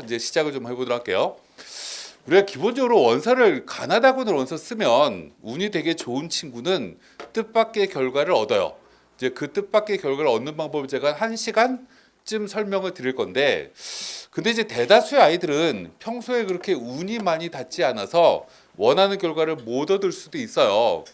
이제 시작을 좀 해보도록 할게요. 우리가 기본적으로 원서를 가나다군을 원서 쓰면 운이 되게 좋은 친구는 뜻밖의 결과를 얻어요. 이제 그 뜻밖의 결과를 얻는 방법을 제가 1시간쯤 설명을 드릴 건데, 근데 이제 대다수의 아이들은 평소에 그렇게 운이 많이 닿지 않아서 원하는 결과를 못 얻을 수도 있어요.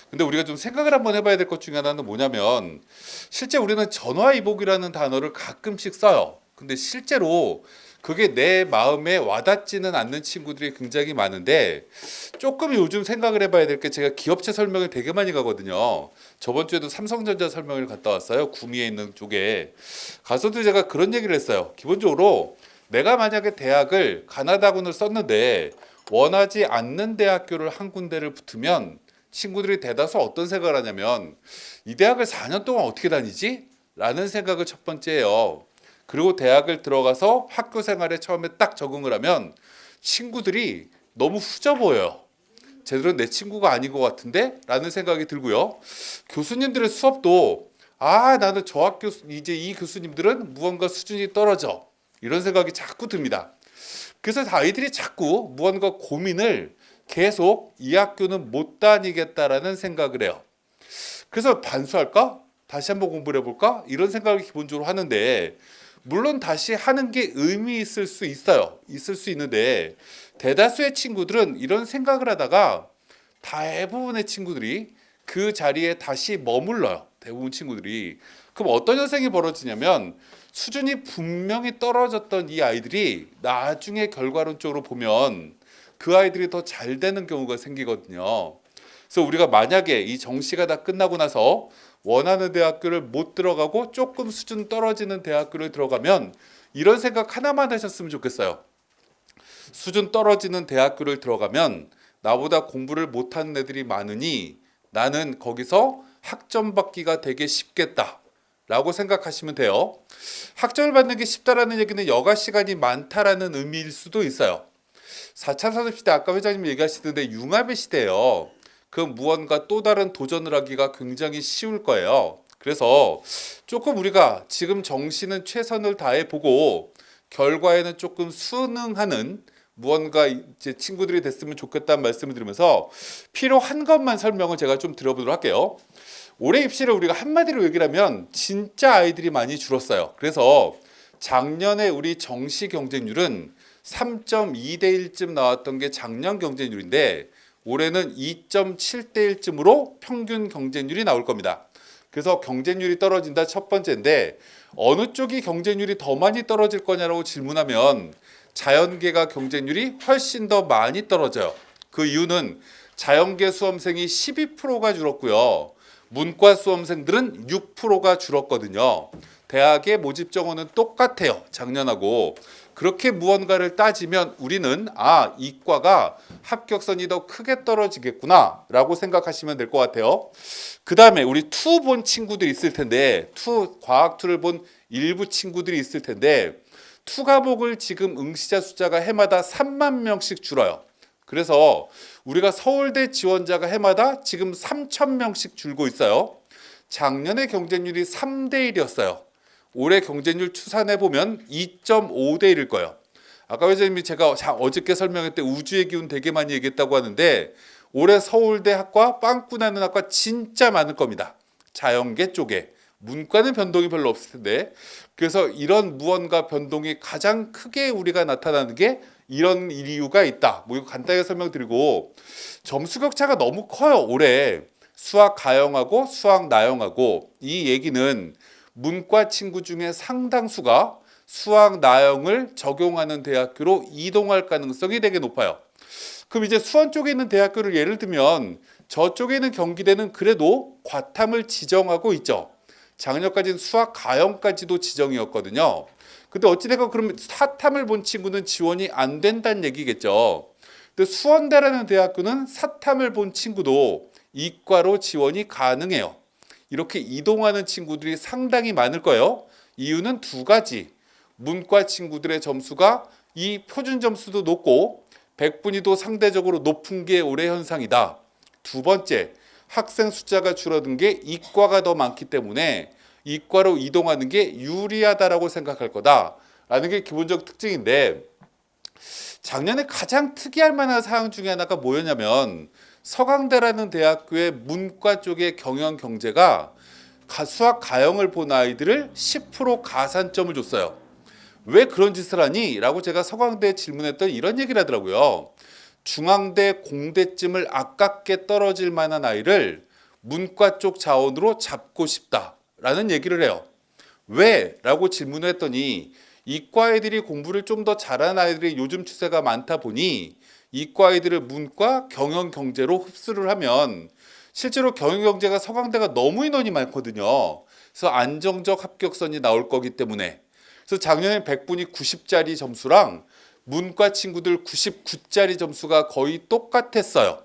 근데 우리가 좀 생각을 한번 해봐야 될 것 중에 하나는 뭐냐면, 실제 우리는 전화위복이라는 단어를 가끔씩 써요. 근데 실제로 그게 내 마음에 와닿지는 않는 친구들이 굉장히 많은데, 조금 요즘 생각을 해봐야 될 게, 제가 기업체 설명을 되게 많이 가거든요. 저번 주에도 삼성전자 설명을 갔다 왔어요. 구미에 있는 쪽에 가서도 제가 그런 얘기를 했어요. 기본적으로 내가 만약에 대학을 가나다군을 썼는데 원하지 않는 대학교를 한 군데를 붙으면 친구들이 대다수 어떤 생각을 하냐면, 이 대학을 4년 동안 어떻게 다니지? 라는 생각을 첫 번째 해요. 그리고 대학을 들어가서 학교 생활에 처음에 딱 적응을 하면 친구들이 너무 후져 보여요. 쟤들은 내 친구가 아닌 것 같은데? 라는 생각이 들고요. 교수님들의 수업도 나는 저 학교 이제 이 교수님들은 무언가 수준이 떨어져, 이런 생각이 자꾸 듭니다. 그래서 아이들이 자꾸 무언가 고민을 계속 이 학교는 못 다니겠다라는 생각을 해요. 그래서 반수할까? 다시 한번 공부를 해볼까? 이런 생각을 기본적으로 하는데, 물론 다시 하는 게 의미 있을 수 있어요. 있을 수 있는데, 대다수의 친구들은 이런 생각을 하다가 대부분의 친구들이 그 자리에 다시 머물러요. 대부분 친구들이. 그럼 어떤 현상이 벌어지냐면, 수준이 분명히 떨어졌던 이 아이들이 나중에 결과론적으로 보면 그 아이들이 더 잘 되는 경우가 생기거든요. 그래서 우리가 만약에 이 정시가 다 끝나고 나서 원하는 대학교를 못 들어가고 조금 수준 떨어지는 대학교를 들어가면 이런 생각 하나만 하셨으면 좋겠어요. 수준 떨어지는 대학교를 들어가면 나보다 공부를 못하는 애들이 많으니 나는 거기서 학점 받기가 되게 쉽겠다 라고 생각하시면 돼요. 학점을 받는 게 쉽다라는 얘기는 여가 시간이 많다라는 의미일 수도 있어요. 4차 산업시대, 아까 회장님 얘기하시던데 융합의 시대예요. 그 무언가 또 다른 도전을 하기가 굉장히 쉬울 거예요. 그래서 조금 우리가 지금 정시는 최선을 다해 보고 결과에는 조금 순응하는 무언가 이제 친구들이 됐으면 좋겠다는 말씀을 드리면서 필요한 것만 설명을 제가 좀 드려보도록 할게요. 올해 입시를 우리가 한마디로 얘기를 하면 진짜 아이들이 많이 줄었어요. 그래서 작년에 우리 정시 경쟁률은 3.2대 1쯤 나왔던 게 작년 경쟁률인데, 올해는 2.7대 1쯤으로 평균 경쟁률이 나올 겁니다. 그래서 경쟁률이 떨어진다 첫 번째인데, 어느 쪽이 경쟁률이 더 많이 떨어질 거냐라고 질문하면 자연계가 경쟁률이 훨씬 더 많이 떨어져요. 그 이유는 자연계 수험생이 12%가 줄었고요. 문과 수험생들은 6%가 줄었거든요. 대학의 모집 정원은 똑같아요. 작년하고. 그렇게 무언가를 따지면 우리는 이과가 합격선이 더 크게 떨어지겠구나 라고 생각하시면 될 것 같아요. 그 다음에 우리 투 본 친구들이 있을 텐데, 과학 투를 본 일부 친구들이 있을 텐데, 투 과목을 지금 응시자 숫자가 해마다 3만 명씩 줄어요. 그래서 우리가 서울대 지원자가 해마다 지금 3,000명씩 줄고 있어요. 작년에 경쟁률이 3대 1이었어요. 올해 경쟁률 추산해 보면 2.5대 1일 거예요. 아까 회장님이 제가 어저께 설명할 때 우주의 기운 되게 많이 얘기했다고 하는데, 올해 서울대 학과 빵꾸나는 학과 진짜 많을 겁니다. 자연계 쪽에. 문과는 변동이 별로 없을 텐데, 그래서 이런 무언가 변동이 가장 크게 우리가 나타나는 게 이런 이유가 있다. 이거 간단하게 설명드리고, 점수 격차가 너무 커요. 올해 수학 가형하고 수학 나형하고. 이 얘기는 문과 친구 중에 상당수가 수학 나형을 적용하는 대학교로 이동할 가능성이 되게 높아요. 그럼 이제 수원 쪽에 있는 대학교를 예를 들면, 저쪽에 있는 경기대는 그래도 과탐을 지정하고 있죠. 작년까지는 수학 가형까지도 지정이었거든요. 근데 어찌됐건 그러면 사탐을 본 친구는 지원이 안 된다는 얘기겠죠. 근데 수원대라는 대학교는 사탐을 본 친구도 이과로 지원이 가능해요. 이렇게 이동하는 친구들이 상당히 많을 거예요. 이유는 두 가지. 문과 친구들의 점수가 이 표준 점수도 높고 백분위도 상대적으로 높은 게 올해 현상이다. 두 번째, 학생 숫자가 줄어든 게 이과가 더 많기 때문에 이과로 이동하는 게 유리하다라고 생각할 거다라는 게 기본적 특징인데, 작년에 가장 특이할 만한 사항 중에 하나가 뭐였냐면 서강대라는 대학교의 문과 쪽의 경영 경제가 수학 가형을 본 아이들을 10% 가산점을 줬어요. 왜 그런 짓을 하니? 라고 제가 서강대에 질문했더니 이런 얘기를 하더라고요. 중앙대 공대쯤을 아깝게 떨어질 만한 아이를 문과 쪽 자원으로 잡고 싶다라는 얘기를 해요. 왜? 라고 질문을 했더니 이과 애들이 공부를 좀 더 잘하는 아이들이 요즘 추세가 많다 보니 이과 아이들을 문과 경영 경제로 흡수를 하면 실제로 경영 경제가 서강대가 너무 인원이 많거든요. 그래서 안정적 합격선이 나올 거기 때문에 그래서 작년에 100분이 90짜리 점수랑 문과 친구들 99짜리 점수가 거의 똑같았어요.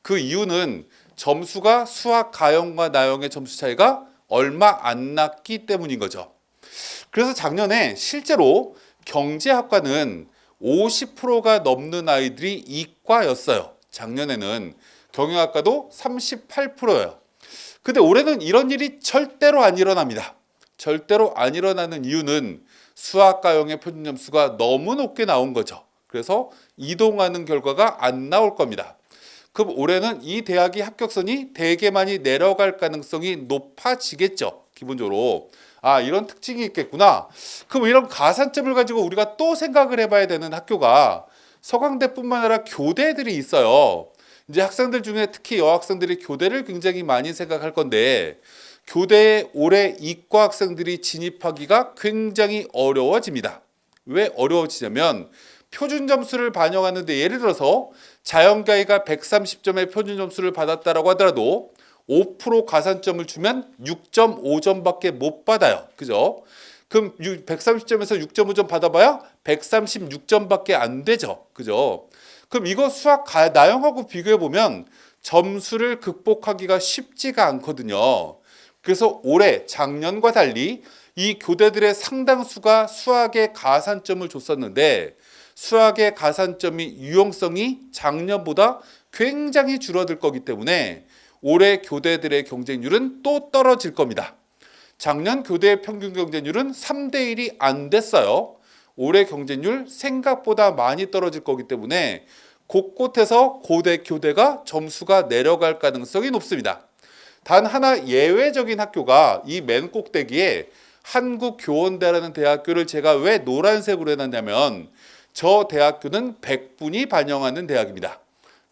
그 이유는 점수가 수학 가형과 나형의 점수 차이가 얼마 안 났기 때문인 거죠. 그래서 작년에 실제로 경제학과는 50%가 넘는 아이들이 이과였어요. 작년에는 경영학과도 38%예요. 근데 올해는 이런 일이 절대로 안 일어납니다. 절대로 안 일어나는 이유는 수학가형의 표준 점수가 너무 높게 나온 거죠. 그래서 이동하는 결과가 안 나올 겁니다. 그럼 올해는 이 대학의 합격선이 되게 많이 내려갈 가능성이 높아지겠죠. 기본적으로. 아, 이런 특징이 있겠구나. 그럼 이런 가산점을 가지고 우리가 또 생각을 해봐야 되는 학교가 서강대뿐만 아니라 교대들이 있어요. 이제 학생들 중에 특히 여학생들이 교대를 굉장히 많이 생각할 건데 교대에 올해 이과 학생들이 진입하기가 굉장히 어려워집니다. 왜 어려워지냐면 표준 점수를 반영하는데 예를 들어서 자연계가 130점의 표준 점수를 받았다라고 하더라도 5% 가산점을 주면 6.5점밖에 못 받아요. 그죠? 그럼 130점에서 6.5점 받아봐야 136점밖에 안 되죠. 그죠? 그럼 이거 수학 나형하고 비교해 보면 점수를 극복하기가 쉽지가 않거든요. 그래서 올해 작년과 달리 이 교대들의 상당수가 수학에 가산점을 줬었는데 수학의 가산점이 유용성이 작년보다 굉장히 줄어들 거기 때문에 올해 교대들의 경쟁률은 또 떨어질 겁니다. 작년 교대 평균 경쟁률은 3대 1이 안 됐어요. 올해 경쟁률 생각보다 많이 떨어질 거기 때문에 곳곳에서 고대 교대가 점수가 내려갈 가능성이 높습니다. 단 하나 예외적인 학교가 이 맨 꼭대기에 한국교원대라는 대학교를 제가 왜 노란색으로 해놨냐면 저 대학교는 100분이 반영하는 대학입니다.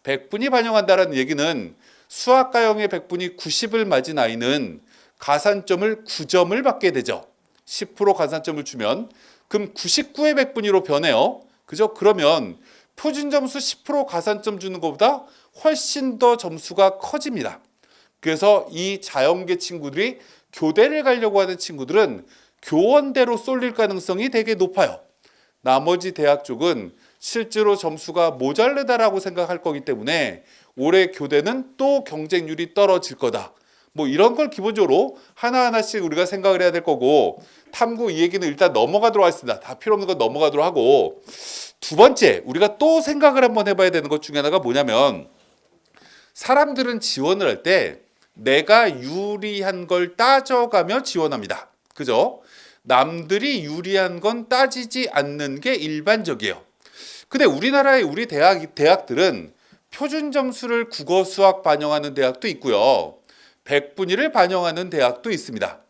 100분이 반영한다는 얘기는 수학가형의 100분이 90을 맞은 아이는 가산점을 9점을 받게 되죠. 10% 가산점을 주면 그럼 99의 100분위로 변해요. 그죠? 그러면 표준 점수 10% 가산점 주는 것보다 훨씬 더 점수가 커집니다. 그래서 이 자연계 친구들이 교대를 가려고 하는 친구들은 교원대로 쏠릴 가능성이 되게 높아요. 나머지 대학 쪽은 실제로 점수가 모자르다라고 생각할 거기 때문에 올해 교대는 또 경쟁률이 떨어질 거다. 뭐 이런 걸 기본적으로 하나하나씩 우리가 생각을 해야 될 거고 탐구 이 얘기는 일단 넘어가도록 하겠습니다. 다 필요 없는 거 넘어가도록 하고 두 번째 우리가 또 생각을 한번 해봐야 되는 것 중에 하나가 뭐냐면 사람들은 지원을 할 때 내가 유리한 걸 따져가며 지원합니다. 그죠? 남들이 유리한 건 따지지 않는 게 일반적이에요. 근데 우리나라의 우리 대학들은 표준 점수를 국어 수학 반영하는 대학도 있고요. 100분위를 반영하는 대학도 있습니다.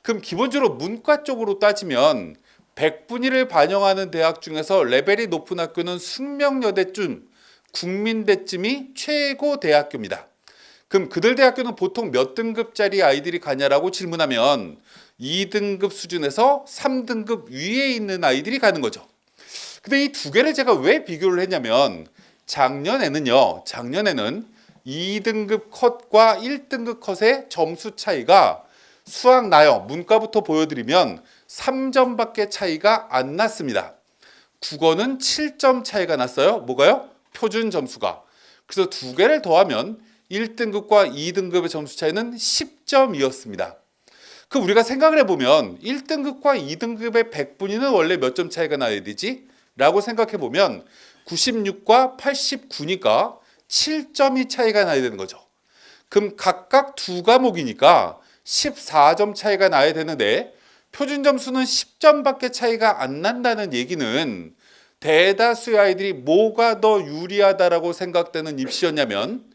그럼 기본적으로 문과 쪽으로 따지면 100분위를 반영하는 대학 중에서 레벨이 높은 학교는 숙명여대쯤, 국민대쯤이 최고 대학교입니다. 그럼 그들 대학교는 보통 몇 등급짜리 아이들이 가냐라고 질문하면 2등급 수준에서 3등급 위에 있는 아이들이 가는 거죠. 근데 이 두 개를 제가 왜 비교를 했냐면 작년에는 2등급 컷과 1등급 컷의 점수 차이가 수학 나형 문과부터 보여드리면 3점밖에 차이가 안 났습니다. 국어는 7점 차이가 났어요. 뭐가요? 표준 점수가. 그래서 두 개를 더하면 1등급과 2등급의 점수 차이는 10점이었습니다. 그럼 우리가 생각을 해보면 1등급과 2등급의 100분위는 원래 몇 점 차이가 나야 되지? 라고 생각해 보면 96과 89니까 7점이 차이가 나야 되는 거죠. 그럼 각각 두 과목이니까 14점 차이가 나야 되는데 표준 점수는 10점밖에 차이가 안 난다는 얘기는 대다수의 아이들이 뭐가 더 유리하다라고 생각되는 입시였냐면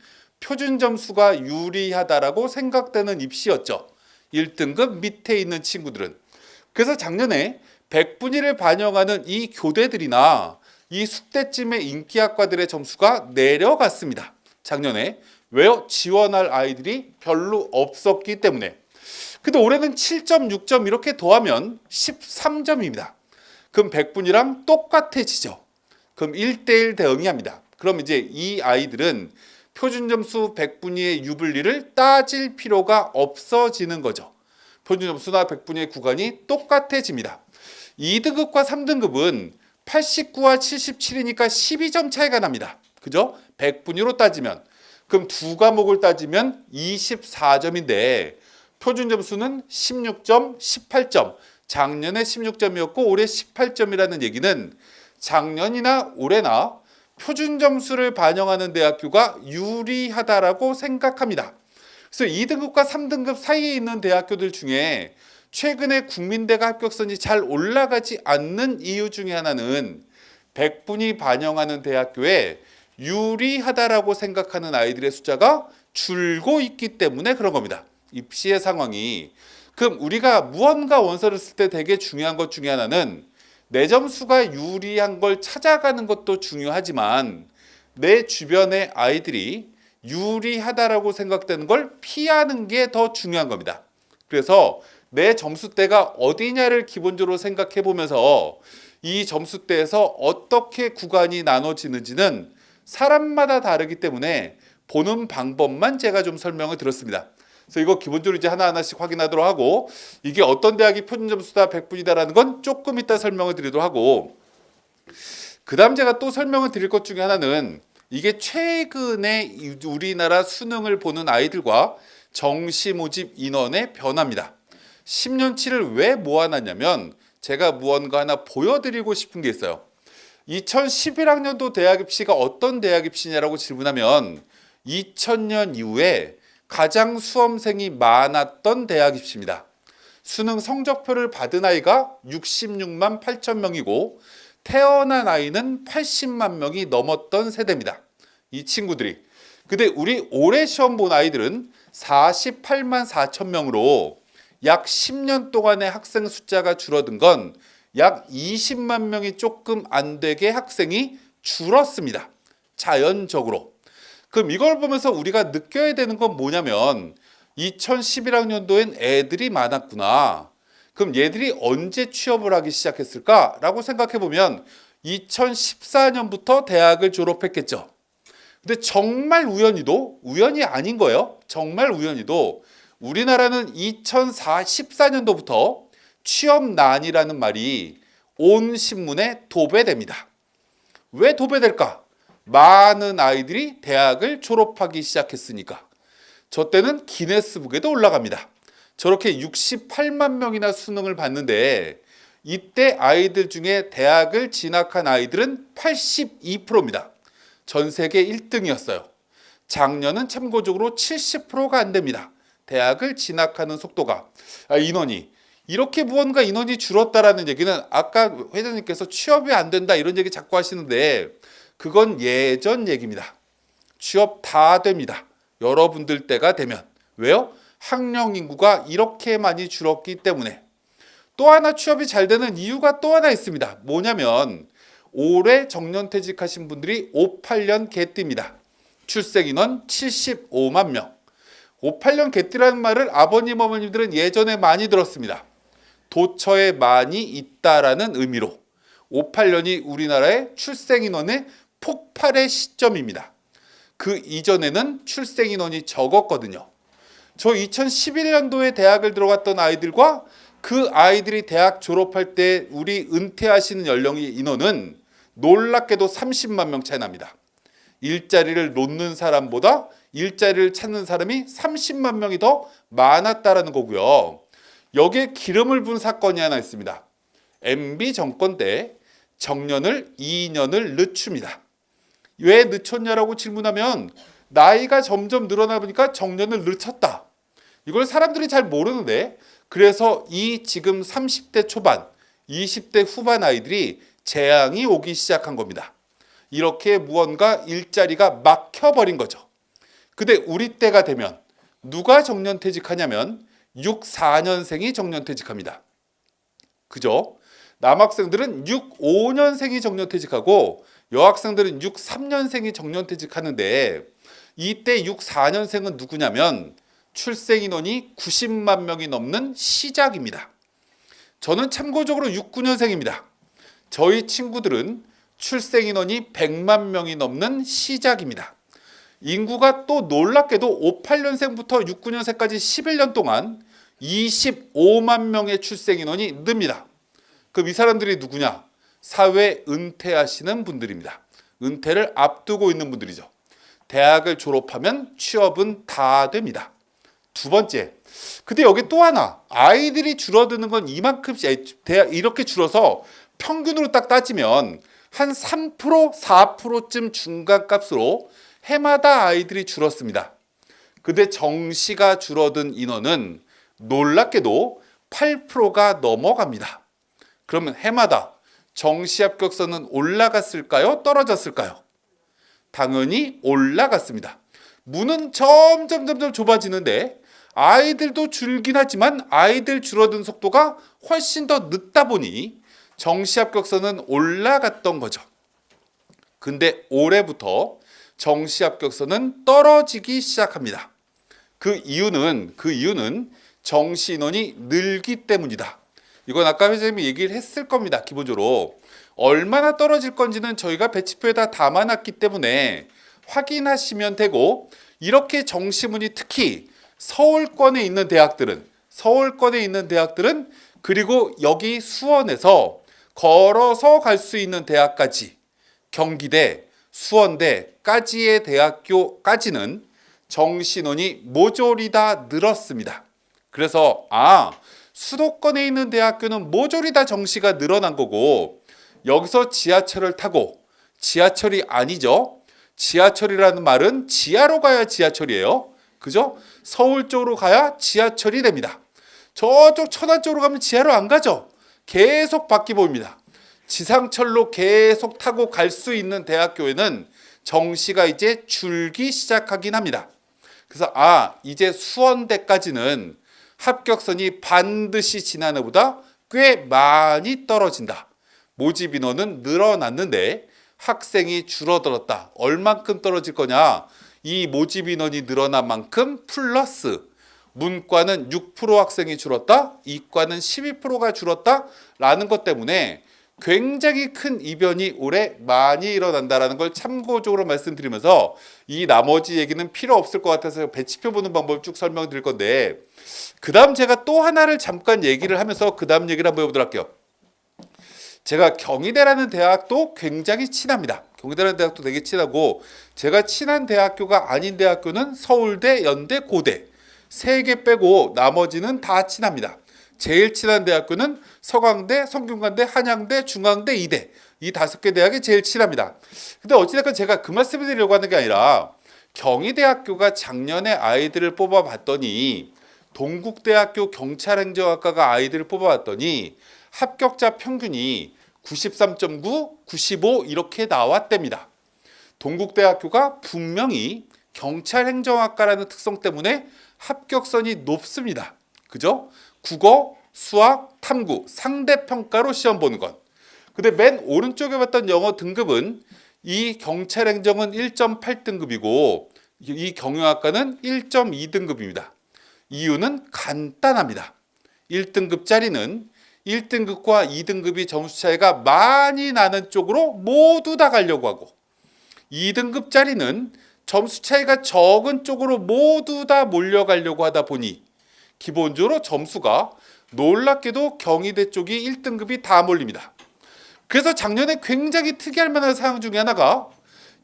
표준 점수가 유리하다라고 생각되는 입시였죠. 1등급 밑에 있는 친구들은. 그래서 작년에 100분위를 반영하는 이 교대들이나 이 숙대쯤의 인기학과들의 점수가 내려갔습니다. 작년에. 왜요? 지원할 아이들이 별로 없었기 때문에. 근데 올해는 7점, 6점 이렇게 더하면 13점입니다. 그럼 100분위랑 똑같아지죠. 그럼 1대1 대응이 합니다. 그럼 이제 이 아이들은 표준점수 100분위의 유불리를 따질 필요가 없어지는 거죠. 표준점수나 100분위의 구간이 똑같아집니다. 2등급과 3등급은 89와 77이니까 12점 차이가 납니다. 그죠? 100분위로 따지면. 그럼 두 과목을 따지면 24점인데 표준점수는 16점, 18점. 작년에 16점이었고 올해 18점이라는 얘기는 작년이나 올해나 표준 점수를 반영하는 대학교가 유리하다라고 생각합니다. 그래서 2등급과 3등급 사이에 있는 대학교들 중에 최근에 국민대가 합격선이 잘 올라가지 않는 이유 중에 하나는 100분위 반영하는 대학교에 유리하다라고 생각하는 아이들의 숫자가 줄고 있기 때문에 그런 겁니다. 입시의 상황이. 그럼 우리가 무언가 원서를 쓸 때 되게 중요한 것 중에 하나는 내 점수가 유리한 걸 찾아가는 것도 중요하지만 내 주변의 아이들이 유리하다라고 생각되는 걸 피하는 게 더 중요한 겁니다. 그래서 내 점수대가 어디냐를 기본적으로 생각해 보면서 이 점수대에서 어떻게 구간이 나눠지는지는 사람마다 다르기 때문에 보는 방법만 제가 좀 설명을 드렸습니다. 그래서 이거 기본적으로 이제 하나하나씩 확인하도록 하고 이게 어떤 대학이 표준 점수다 100분이다라는 건 조금 이따 설명을 드리도록 하고 그 다음 제가 또 설명을 드릴 것 중에 하나는 이게 최근에 우리나라 수능을 보는 아이들과 정시 모집 인원의 변화입니다. 10년치를 왜 모아놨냐면 제가 무언가 하나 보여드리고 싶은 게 있어요. 2011학년도 대학 입시가 어떤 대학 입시냐라고 질문하면 2000년 이후에 가장 수험생이 많았던 대학 입시입니다. 수능 성적표를 받은 아이가 66만 8천 명이고 태어난 아이는 80만 명이 넘었던 세대입니다. 이 친구들이. 근데 우리 올해 시험 본 아이들은 48만 4천 명으로 약 10년 동안의 학생 숫자가 줄어든 건 약 20만 명이 조금 안 되게 학생이 줄었습니다. 자연적으로. 그럼 이걸 보면서 우리가 느껴야 되는 건 뭐냐면 2011학년도엔 애들이 많았구나. 그럼 얘들이 언제 취업을 하기 시작했을까라고 생각해 보면 2014년부터 대학을 졸업했겠죠. 근데 정말 우연이 아닌 거예요. 정말 우연히도 우리나라는 2014년도부터 취업난이라는 말이 온 신문에 도배됩니다. 왜 도배될까? 많은 아이들이 대학을 졸업하기 시작했으니까. 저 때는 기네스북에도 올라갑니다. 저렇게 68만 명이나 수능을 봤는데 이때 아이들 중에 대학을 진학한 아이들은 82%입니다. 전 세계 1등이었어요. 작년은 참고적으로 70%가 안 됩니다. 대학을 진학하는 속도가 인원이. 이렇게 무언가 인원이 줄었다라는 얘기는 아까 회장님께서 취업이 안 된다 이런 얘기 자꾸 하시는데 그건 예전 얘기입니다. 취업 다 됩니다. 여러분들 때가 되면. 왜요? 학령 인구가 이렇게 많이 줄었기 때문에. 또 하나 취업이 잘 되는 이유가 또 하나 있습니다. 뭐냐면 올해 정년퇴직하신 분들이 58년 개띠입니다. 출생 인원 75만 명. 58년 개띠라는 말을 아버님 어머님들은 예전에 많이 들었습니다. 도처에 많이 있다라는 의미로 58년이 우리나라의 출생 인원의 폭발의 시점입니다. 그 이전에는 출생 인원이 적었거든요. 저 2011년도에 대학을 들어갔던 아이들과 그 아이들이 대학 졸업할 때 우리 은퇴하시는 연령의 인원은 놀랍게도 30만 명 차이 납니다. 일자리를 놓는 사람보다 일자리를 찾는 사람이 30만 명이 더 많았다라는 거고요. 여기에 기름을 분 사건이 하나 있습니다. MB 정권 때 정년을 2년을 늦춥니다. 왜 늦췄냐라고 질문하면 나이가 점점 늘어나 보니까 정년을 늦췄다. 이걸 사람들이 잘 모르는데 그래서 이 지금 30대 초반, 20대 후반 아이들이 재앙이 오기 시작한 겁니다. 이렇게 무언가 일자리가 막혀버린 거죠. 근데 우리 때가 되면 누가 정년퇴직하냐면 64년생이 정년퇴직합니다. 그죠? 남학생들은 65년생이 정년퇴직하고 여학생들은 63년생이 정년퇴직하는데 이때 64년생은 누구냐면 출생인원이 90만 명이 넘는 시작입니다. 저는 참고적으로 69년생입니다. 저희 친구들은 출생인원이 100만 명이 넘는 시작입니다. 인구가 또 놀랍게도 58년생부터 69년생까지 11년 동안 25만 명의 출생인원이 늡니다. 그럼 이 사람들이 누구냐? 사회 은퇴하시는 분들입니다. 은퇴를 앞두고 있는 분들이죠. 대학을 졸업하면 취업은 다 됩니다. 두 번째, 근데 여기 또 하나, 아이들이 줄어드는 건 이만큼씩 이렇게 줄어서 평균으로 딱 따지면 한 3%, 4%쯤 중간값으로 해마다 아이들이 줄었습니다. 근데 정시가 줄어든 인원은 놀랍게도 8%가 넘어갑니다. 그러면 해마다 정시 합격선은 올라갔을까요? 떨어졌을까요? 당연히 올라갔습니다. 문은 점점 좁아지는데 아이들도 줄긴 하지만 아이들 줄어든 속도가 훨씬 더 늦다 보니 정시 합격선은 올라갔던 거죠. 근데 올해부터 정시 합격선은 떨어지기 시작합니다. 그 이유는 정시 인원이 늘기 때문이다. 이건 아까 회장님이 얘기를 했을 겁니다. 기본적으로 얼마나 떨어질 건지는 저희가 배치표에다 담아놨기 때문에 확인하시면 되고, 이렇게 정시문이 특히 서울권에 있는 대학들은 그리고 여기 수원에서 걸어서 갈 수 있는 대학까지 경기대, 수원대까지의 대학교까지는 정시인원이 모조리 다 늘었습니다. 그래서 수도권에 있는 대학교는 모조리 다 정시가 늘어난 거고, 여기서 지하철을 타고, 지하철이 아니죠. 지하철이라는 말은 지하로 가야 지하철이에요. 그죠? 서울 쪽으로 가야 지하철이 됩니다. 저쪽 천안 쪽으로 가면 지하로 안 가죠. 계속 바퀴 보입니다. 지상철로 계속 타고 갈 수 있는 대학교에는 정시가 이제 줄기 시작하긴 합니다. 그래서 이제 수원대까지는 합격선이 반드시 지난해보다 꽤 많이 떨어진다. 모집 인원은 늘어났는데 학생이 줄어들었다. 얼만큼 떨어질 거냐? 이 모집 인원이 늘어난 만큼 플러스 문과는 6% 학생이 줄었다. 이과는 12%가 줄었다라는 것 때문에 굉장히 큰 이변이 올해 많이 일어난다라는 걸 참고적으로 말씀드리면서, 이 나머지 얘기는 필요 없을 것 같아서 배치표 보는 방법을 쭉 설명드릴 건데, 그 다음 제가 또 하나를 잠깐 얘기를 하면서 그 다음 얘기를 한번 해보도록 할게요. 제가 경희대라는 대학도 굉장히 친합니다. 경희대라는 대학도 되게 친하고, 제가 친한 대학교가 아닌 대학교는 서울대, 연대, 고대 3개 빼고 나머지는 다 친합니다. 제일 친한 대학교는 서강대, 성균관대, 한양대, 중앙대, 이대, 이 5개 대학이 제일 친합니다. 근데 어찌됐건 제가 그 말씀을 드리려고 하는 게 아니라, 경희대학교가 작년에 아이들을 뽑아봤더니, 동국대학교 경찰행정학과가 아이들을 뽑아봤더니 합격자 평균이 93.9, 95 이렇게 나왔답니다. 동국대학교가 분명히 경찰행정학과라는 특성 때문에 합격선이 높습니다. 그죠? 국어, 수학, 탐구, 상대평가로 시험 보는 것. 근데 맨 오른쪽에 봤던 영어 등급은, 이 경찰행정은 1.8등급이고 이 경영학과는 1.2등급입니다. 이유는 간단합니다. 1등급짜리는 1등급과 2등급이 점수 차이가 많이 나는 쪽으로 모두 다 가려고 하고, 2등급짜리는 점수 차이가 적은 쪽으로 모두 다 몰려가려고 하다 보니 기본적으로 점수가 놀랍게도 경희대 쪽이 1등급이 다 몰립니다. 그래서 작년에 굉장히 특이할 만한 사항 중에 하나가,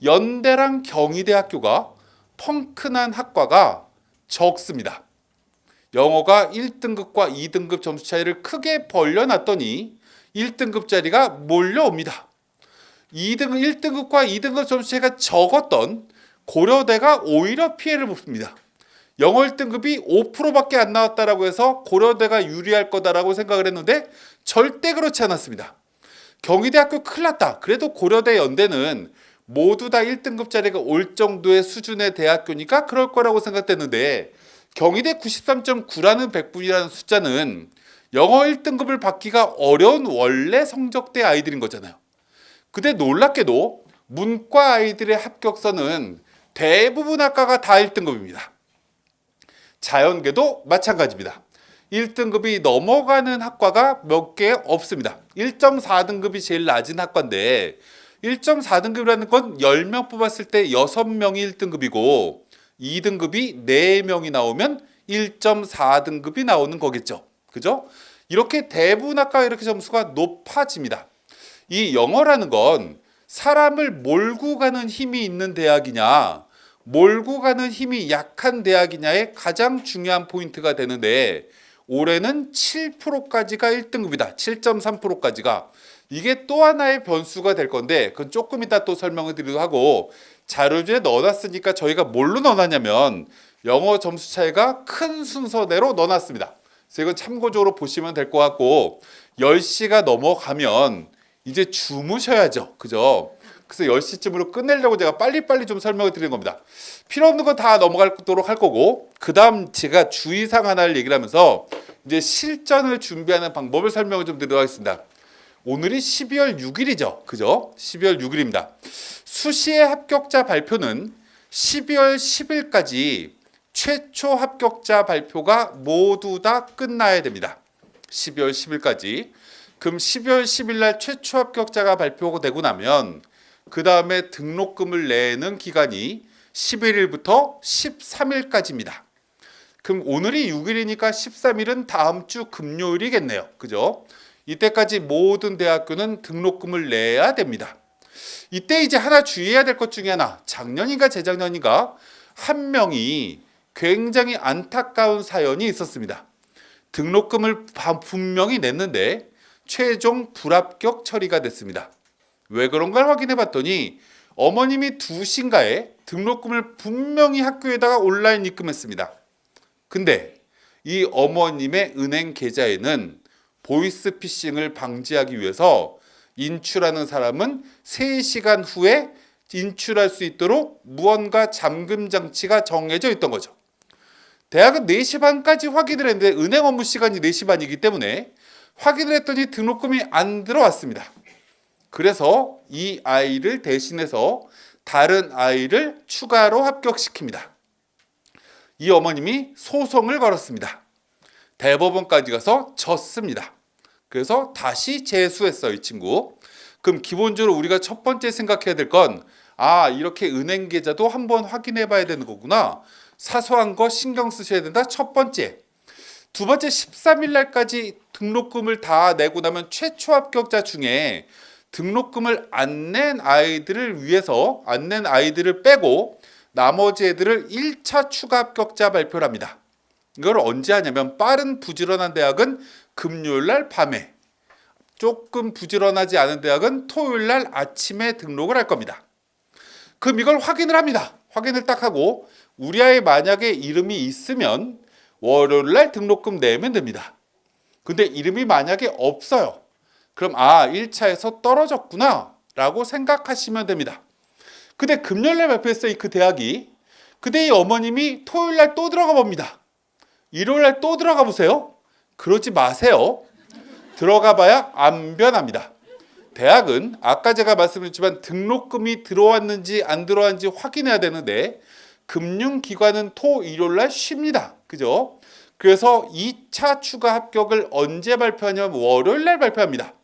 연대랑 경희대학교가 펑크난 학과가 적습니다. 영어가 1등급과 2등급 점수 차이를 크게 벌려놨더니 1등급짜리가 몰려옵니다. 1등급과 2등급 점수 차이가 적었던 고려대가 오히려 피해를 입습니다. 영어 1등급이 5%밖에 안 나왔다라고 해서 고려대가 유리할 거다라고 생각을 했는데 절대 그렇지 않았습니다. 경희대학교 큰일 났다. 그래도 고려대 연대는 모두 다 1등급짜리가 올 정도의 수준의 대학교니까 그럴 거라고 생각됐는데 경희대 93.9라는 백분이라는 숫자는 영어 1등급을 받기가 어려운 원래 성적대 아이들인 거잖아요. 근데 놀랍게도 문과 아이들의 합격선은 대부분 학과가 다 1등급입니다. 자연계도 마찬가지입니다. 1등급이 넘어가는 학과가 몇 개 없습니다. 1.4등급이 제일 낮은 학과인데 1.4등급이라는 건 10명 뽑았을 때 6명이 1등급이고 2등급이 4명이 나오면 1.4등급이 나오는 거겠죠. 그죠? 이렇게 대부분 학과가 이렇게 점수가 높아집니다. 이 영어라는 건 사람을 몰고 가는 힘이 있는 대학이냐 몰고 가는 힘이 약한 대학이냐의 가장 중요한 포인트가 되는데 올해는 7%까지가 1등급이다. 7.3%까지가. 이게 또 하나의 변수가 될 건데 그건 조금 이따 또 설명을 드리도록 하고 자료주에 넣어놨으니까 저희가 뭘로 넣어놨냐면 영어 점수 차이가 큰 순서대로 넣어놨습니다. 그래서 이건 참고적으로 보시면 될 것 같고 10시가 넘어가면 이제 주무셔야죠. 그죠? 그래서 10시쯤으로 끝내려고 제가 빨리빨리 좀 설명을 드리는 겁니다. 필요 없는 건 다 넘어가도록 할 거고 그 다음 제가 주의사항 하나를 얘기를 하면서 이제 실전을 준비하는 방법을 설명을 좀 드리도록 하겠습니다. 오늘이 12월 6일이죠. 그죠? 12월 6일입니다. 수시의 합격자 발표는 12월 10일까지 최초 합격자 발표가 모두 다 끝나야 됩니다. 12월 10일까지. 그럼 12월 10일 날 최초 합격자가 발표가 되고 나면 그 다음에 등록금을 내는 기간이 11일부터 13일까지입니다. 그럼 오늘이 6일이니까 13일은 다음 주 금요일이겠네요. 그죠? 이때까지 모든 대학교는 등록금을 내야 됩니다. 이때 이제 하나 주의해야 될 것 중에 하나, 작년인가 재작년인가 한 명이 굉장히 안타까운 사연이 있었습니다. 등록금을 분명히 냈는데 최종 불합격 처리가 됐습니다. 왜 그런가 확인해 봤더니 어머님이 2시인가에 등록금을 분명히 학교에다가 온라인 입금했습니다. 근데 이 어머님의 은행 계좌에는 보이스피싱을 방지하기 위해서 인출하는 사람은 3시간 후에 인출할 수 있도록 무언가 잠금 장치가 정해져 있던 거죠. 대학은 4시 반까지 확인을 했는데 은행 업무 시간이 4시 반이기 때문에 확인을 했더니 등록금이 안 들어왔습니다. 그래서 이 아이를 대신해서 다른 아이를 추가로 합격시킵니다. 이 어머님이 소송을 걸었습니다. 대법원까지 가서 졌습니다. 그래서 다시 재수했어요, 이 친구. 그럼 기본적으로 우리가 첫 번째 생각해야 될 건 이렇게 은행 계좌도 한번 확인해 봐야 되는 거구나. 사소한 거 신경 쓰셔야 된다. 첫 번째. 두 번째 13일 날까지 등록금을 다 내고 나면 최초 합격자 중에 등록금을 안 낸 아이들을 위해서 안 낸 아이들을 빼고 나머지 애들을 1차 추가 합격자 발표를 합니다. 이걸 언제 하냐면 빠른 부지런한 대학은 금요일 날 밤에 조금 부지런하지 않은 대학은 토요일 날 아침에 등록을 할 겁니다. 그럼 이걸 확인을 합니다. 확인을 딱 하고 우리 아이 만약에 이름이 있으면 월요일 날 등록금 내면 됩니다. 근데 이름이 만약에 없어요. 그럼 1차에서 떨어졌구나 라고 생각하시면 됩니다. 근데 금요일 날 발표했어요. 그 대학이. 근데 이 어머님이 토요일 날 또 들어가 봅니다. 일요일 날 또 들어가 보세요. 그러지 마세요. 들어가 봐야 안 변합니다. 대학은 아까 제가 말씀드렸지만 등록금이 들어왔는지 안 들어왔는지 확인해야 되는데 금융기관은 토, 일요일 날 쉽니다. 그죠? 그래서 2차 추가 합격을 언제 발표하냐면 월요일 날 발표합니다.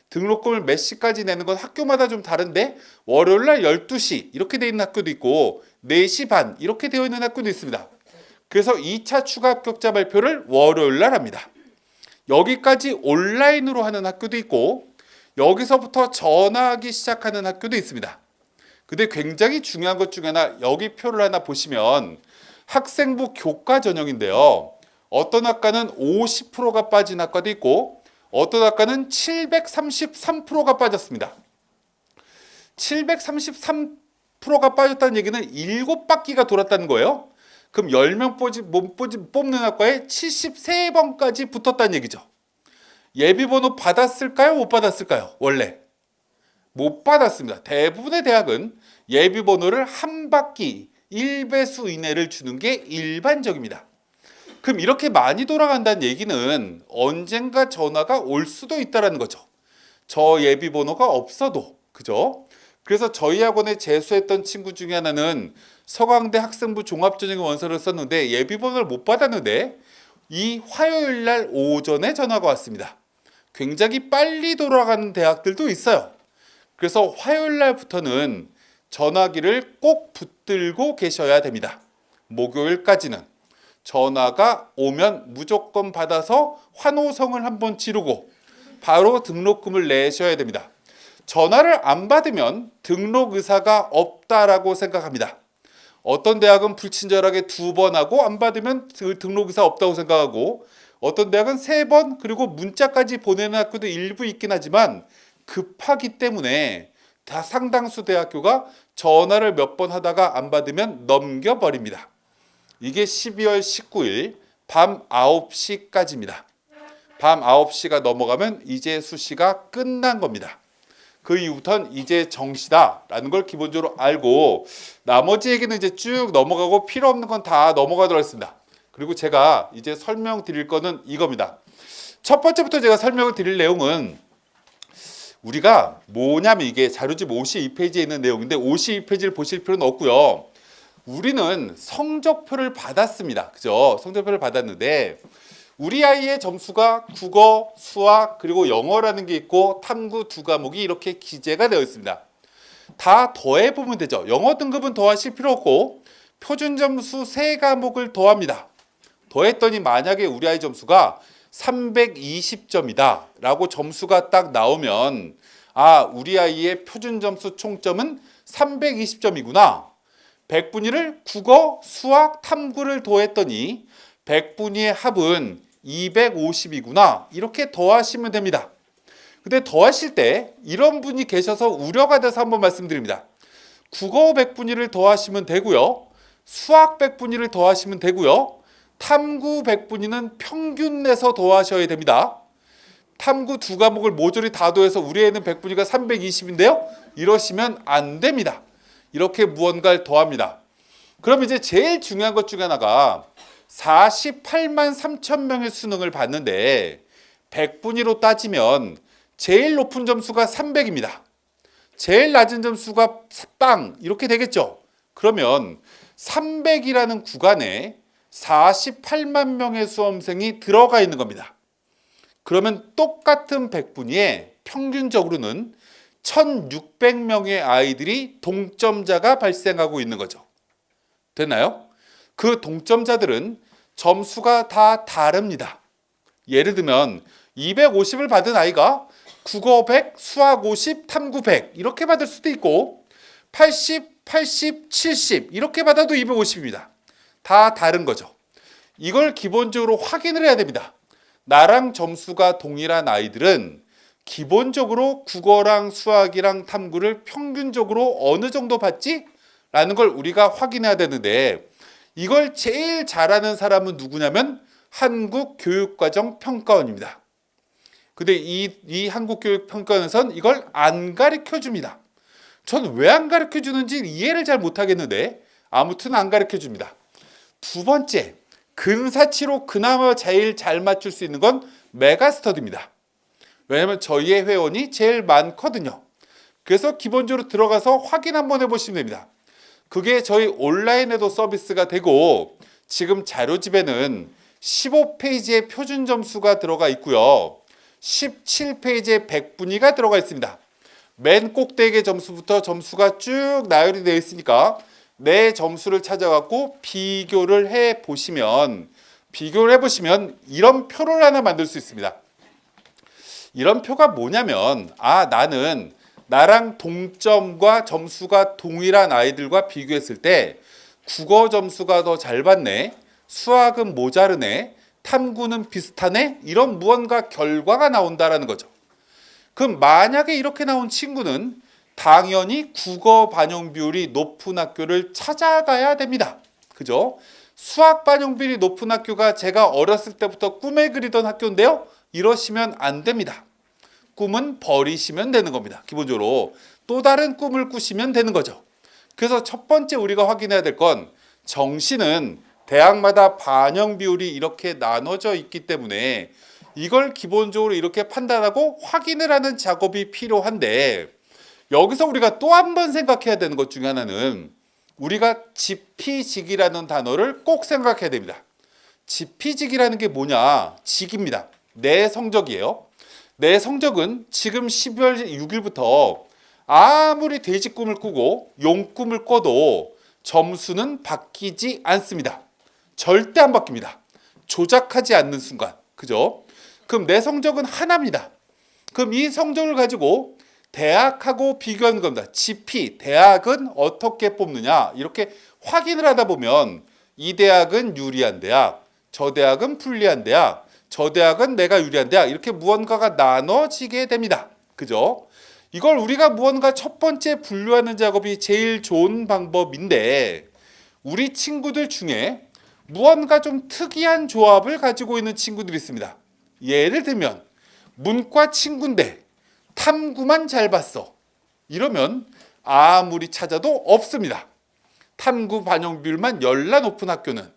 등록금을 몇 시까지 내는 건 학교마다 좀 다른데 월요일 날 12시 이렇게 되어 있는 학교도 있고 4시 반 이렇게 되어 있는 학교도 있습니다. 그래서 2차 추가 합격자 발표를 월요일 날 합니다. 여기까지 온라인으로 하는 학교도 있고 여기서부터 전화하기 시작하는 학교도 있습니다. 근데 굉장히 중요한 것 중에 하나 여기 표를 하나 보시면 학생부 교과 전형인데요. 어떤 학과는 50%가 빠진 학과도 있고 어떤 학과는 733%가 빠졌습니다. 733%가 빠졌다는 얘기는 7바퀴가 돌았다는 거예요. 그럼 10명 뽑는 학과에 73번까지 붙었다는 얘기죠. 예비번호 받았을까요? 못 받았을까요? 원래 못 받았습니다. 대부분의 대학은 예비번호를 한 바퀴 1배수 이내를 주는 게 일반적입니다. 그럼 이렇게 많이 돌아간다는 얘기는 언젠가 전화가 올 수도 있다는 거죠. 저 예비번호가 없어도. 그죠? 그래서 저희 학원에 재수했던 친구 중에 하나는 서강대 학생부 종합전형 원서를 썼는데 예비번호를 못 받았는데 이 화요일 날 오전에 전화가 왔습니다. 굉장히 빨리 돌아가는 대학들도 있어요. 그래서 화요일 날부터는 전화기를 꼭 붙들고 계셔야 됩니다. 목요일까지는 전화가 오면 무조건 받아서 환호성을 한번 지르고 바로 등록금을 내셔야 됩니다. 전화를 안 받으면 등록 의사가 없다라고 생각합니다. 어떤 대학은 불친절하게 2번 하고 안 받으면 등록 의사 없다고 생각하고 어떤 대학은 3번 그리고 문자까지 보내는 학교도 일부 있긴 하지만 급하기 때문에 다 상당수 대학교가 전화를 몇 번 하다가 안 받으면 넘겨버립니다. 이게 12월 19일 밤 9시까지입니다. 밤 9시가 넘어가면 이제 수시가 끝난 겁니다. 그 이후부터는 이제 정시다라는 걸 기본적으로 알고 나머지 얘기는 이제 쭉 넘어가고 필요 없는 건 다 넘어가도록 하겠습니다. 그리고 제가 이제 설명드릴 거는 이겁니다. 첫 번째부터 제가 설명을 드릴 내용은 우리가 뭐냐면 이게 자료집 52페이지에 있는 내용인데 52페이지를 보실 필요는 없고요. 우리는 성적표를 받았습니다. 그죠? 성적표를 받았는데 우리 아이의 점수가 국어, 수학, 그리고 영어라는 게 있고 탐구 2과목이 이렇게 기재가 되어 있습니다. 다 더해보면 되죠. 영어 등급은 더하실 필요 없고 표준 점수 3과목을 더합니다. 더했더니 만약에 우리 아이 점수가 320점이다 라고 점수가 딱 나오면 아, 우리 아이의 표준 점수 총점은 320점이구나. 100분위를 국어, 수학, 탐구를 더했더니 100분위의 합은 250이구나. 이렇게 더하시면 됩니다. 근데 더하실 때 이런 분이 계셔서 우려가 돼서 한번 말씀드립니다. 국어 100분위를 더하시면 되고요. 수학 100분위를 더하시면 되고요. 탐구 100분위는 평균 내서 더하셔야 됩니다. 탐구 2과목을 모조리 다 더해서 우리 애는 100분위가 320인데요. 이러시면 안 됩니다. 이렇게 무언가를 더합니다. 그럼 이제 제일 중요한 것 중에 하나가 48만 3천 명의 수능을 봤는데 100분위로 따지면 제일 높은 점수가 300입니다. 제일 낮은 점수가 빵 이렇게 되겠죠. 그러면 300이라는 구간에 48만 명의 수험생이 들어가 있는 겁니다. 그러면 똑같은 100분위에 평균적으로는 1600명의 아이들이 동점자가 발생하고 있는 거죠. 됐나요? 그 동점자들은 점수가 다 다릅니다. 예를 들면 250을 받은 아이가 국어 100, 수학 50, 탐구 100 이렇게 받을 수도 있고 80, 80, 70 이렇게 받아도 250입니다. 다 다른 거죠. 이걸 기본적으로 확인을 해야 됩니다. 나랑 점수가 동일한 아이들은 기본적으로 국어랑 수학이랑 탐구를 평균적으로 어느 정도 받지? 라는 걸 우리가 확인해야 되는데 이걸 제일 잘하는 사람은 누구냐면 한국교육과정평가원입니다. 근데 이 한국교육평가원에서는 이걸 안 가르쳐 줍니다. 전 왜 안 가르쳐 주는지 이해를 잘 못하겠는데 아무튼 안 가르쳐 줍니다. 두 번째, 근사치로 그나마 제일 잘 맞출 수 있는 건 메가스터디입니다. 왜냐면 저희의 회원이 제일 많거든요. 그래서 기본적으로 들어가서 확인 한번 해보시면 됩니다. 그게 저희 온라인에도 서비스가 되고 지금 자료집에는 15페이지의 표준 점수가 들어가 있고요. 17페이지에 100분위가 들어가 있습니다. 맨 꼭대기의 점수부터 점수가 쭉 나열이 되어 있으니까 내 점수를 찾아갖고 비교를 해보시면 이런 표를 하나 만들 수 있습니다. 이런 표가 뭐냐면 나는 나랑 동점과 점수가 동일한 아이들과 비교했을 때 국어 점수가 더 잘 받네, 수학은 모자르네, 탐구는 비슷하네, 이런 무언가 결과가 나온다라는 거죠. 그럼 만약에 이렇게 나온 친구는 당연히 국어 반영 비율이 높은 학교를 찾아가야 됩니다. 그죠? 수학 반영 비율이 높은 학교가 제가 어렸을 때부터 꿈에 그리던 학교인데요. 이러시면 안 됩니다. 꿈은 버리시면 되는 겁니다. 기본적으로 또 다른 꿈을 꾸시면 되는 거죠. 그래서 첫 번째 우리가 확인해야 될 건 정시는 대학마다 반영 비율이 이렇게 나눠져 있기 때문에 이걸 기본적으로 이렇게 판단하고 확인을 하는 작업이 필요한데, 여기서 우리가 또 한 번 생각해야 되는 것 중에 하나는 우리가 지피직이라는 단어를 꼭 생각해야 됩니다. 지피직이라는 게 뭐냐? 직입니다. 내 성적이에요. 내 성적은 지금 12월 6일부터 아무리 돼지 꿈을 꾸고 용 꿈을 꿔도 점수는 바뀌지 않습니다. 절대 안 바뀝니다. 조작하지 않는 순간. 그죠? 그럼 내 성적은 하나입니다. 그럼 이 성적을 가지고 대학하고 비교하는 겁니다. 지피, 대학은 어떻게 뽑느냐 이렇게 확인을 하다 보면 이 대학은 유리한 대학, 저 대학은 불리한 대학, 저 대학은 내가 유리한 대학, 이렇게 무언가가 나눠지게 됩니다. 그죠? 이걸 우리가 무언가 첫 번째 분류하는 작업이 제일 좋은 방법인데, 우리 친구들 중에 무언가 좀 특이한 조합을 가지고 있는 친구들이 있습니다. 예를 들면 문과 친구인데 탐구만 잘 봤어. 이러면 아무리 찾아도 없습니다. 탐구 반영 비율만 열나 높은 학교는,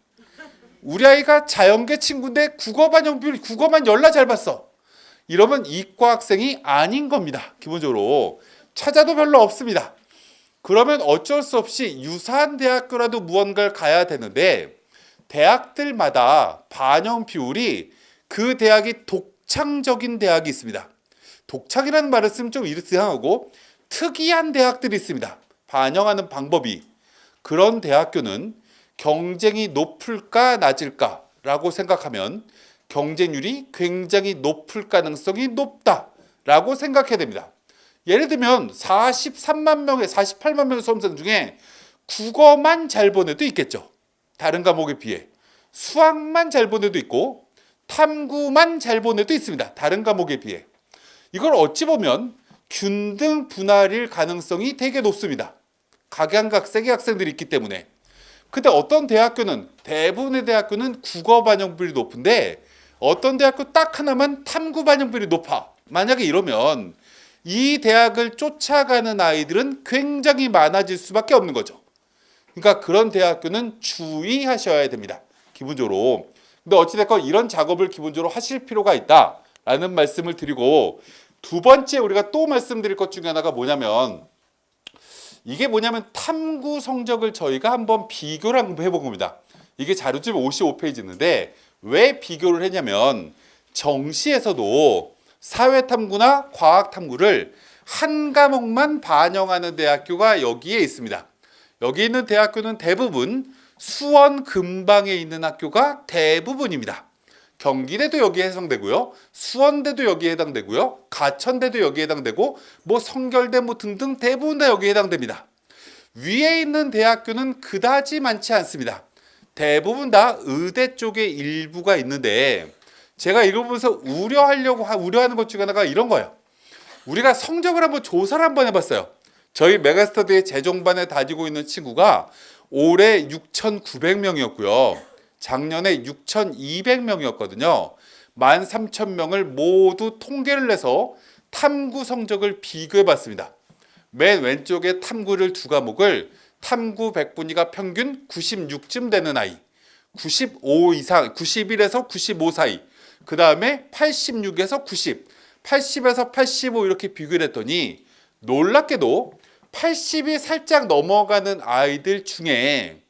우리 아이가 자연계 친구인데 국어 반영 비율 국어만 열나 잘 봤어. 이러면 이과 학생이 아닌 겁니다. 기본적으로 찾아도 별로 없습니다. 그러면 어쩔 수 없이 유사한 대학교라도 무언가를 가야 되는데, 대학들마다 반영 비율이 그 대학이 독창적인 대학이 있습니다. 독창이라는 말을 쓰면 좀 이상하고 특이한 대학들이 있습니다. 반영하는 방법이. 그런 대학교는 경쟁이 높을까 낮을까라고 생각하면 경쟁률이 굉장히 높을 가능성이 높다라고 생각해야 됩니다. 예를 들면 43만 명의 48만 명의 수험생 중에 국어만 잘 본 애도 있겠죠. 다른 과목에 비해. 수학만 잘 본 애도 있고 탐구만 잘 본 애도 있습니다. 다른 과목에 비해. 이걸 어찌 보면 균등 분할일 가능성이 되게 높습니다. 각양각색의 학생들이 있기 때문에. 근데 어떤 대학교는, 대부분의 대학교는 국어 반영 비율이 높은데 어떤 대학교 딱 하나만 탐구 반영 비율이 높아. 만약에 이러면 이 대학을 쫓아가는 아이들은 굉장히 많아질 수밖에 없는 거죠. 그러니까 그런 대학교는 주의하셔야 됩니다. 기본적으로. 근데 어찌됐건 이런 작업을 기본적으로 하실 필요가 있다라는 말씀을 드리고, 두 번째 우리가 또 말씀드릴 것 중에 하나가 뭐냐면, 이게 뭐냐면 탐구 성적을 저희가 한번 비교를 한번 해본 겁니다. 이게 자료집 55페이지 있는데 왜 비교를 했냐면, 정시에서도 사회탐구나 과학탐구를 한 과목만 반영하는 대학교가 여기에 있습니다. 여기 있는 대학교는 대부분 수원 근방에 있는 학교가 대부분입니다. 경기대도 여기에 해당되고요, 수원대도 여기에 해당되고요, 가천대도 여기에 해당되고, 뭐 성결대 뭐 등등 대부분 다 여기에 해당됩니다. 위에 있는 대학교는 그다지 많지 않습니다. 대부분 다 의대 쪽에 일부가 있는데, 제가 이거 보면서 우려하는 것 중에 하나가 이런 거예요. 우리가 성적을 한번 조사를 한번 해봤어요. 저희 메가스터디의 재종반에 다니고 있는 친구가 올해 6,900명이었고요. 작년에 6,200명이었거든요. 13,000명을 모두 통계를 내서 탐구 성적을 비교해 봤습니다. 맨 왼쪽에 탐구를 두 과목을 탐구 100분위가 평균 96쯤 되는 아이, 95 이상, 91에서 95 사이, 그 다음에 86에서 90, 80에서 85 이렇게 비교를 했더니 놀랍게도 80이 살짝 넘어가는 아이들 중에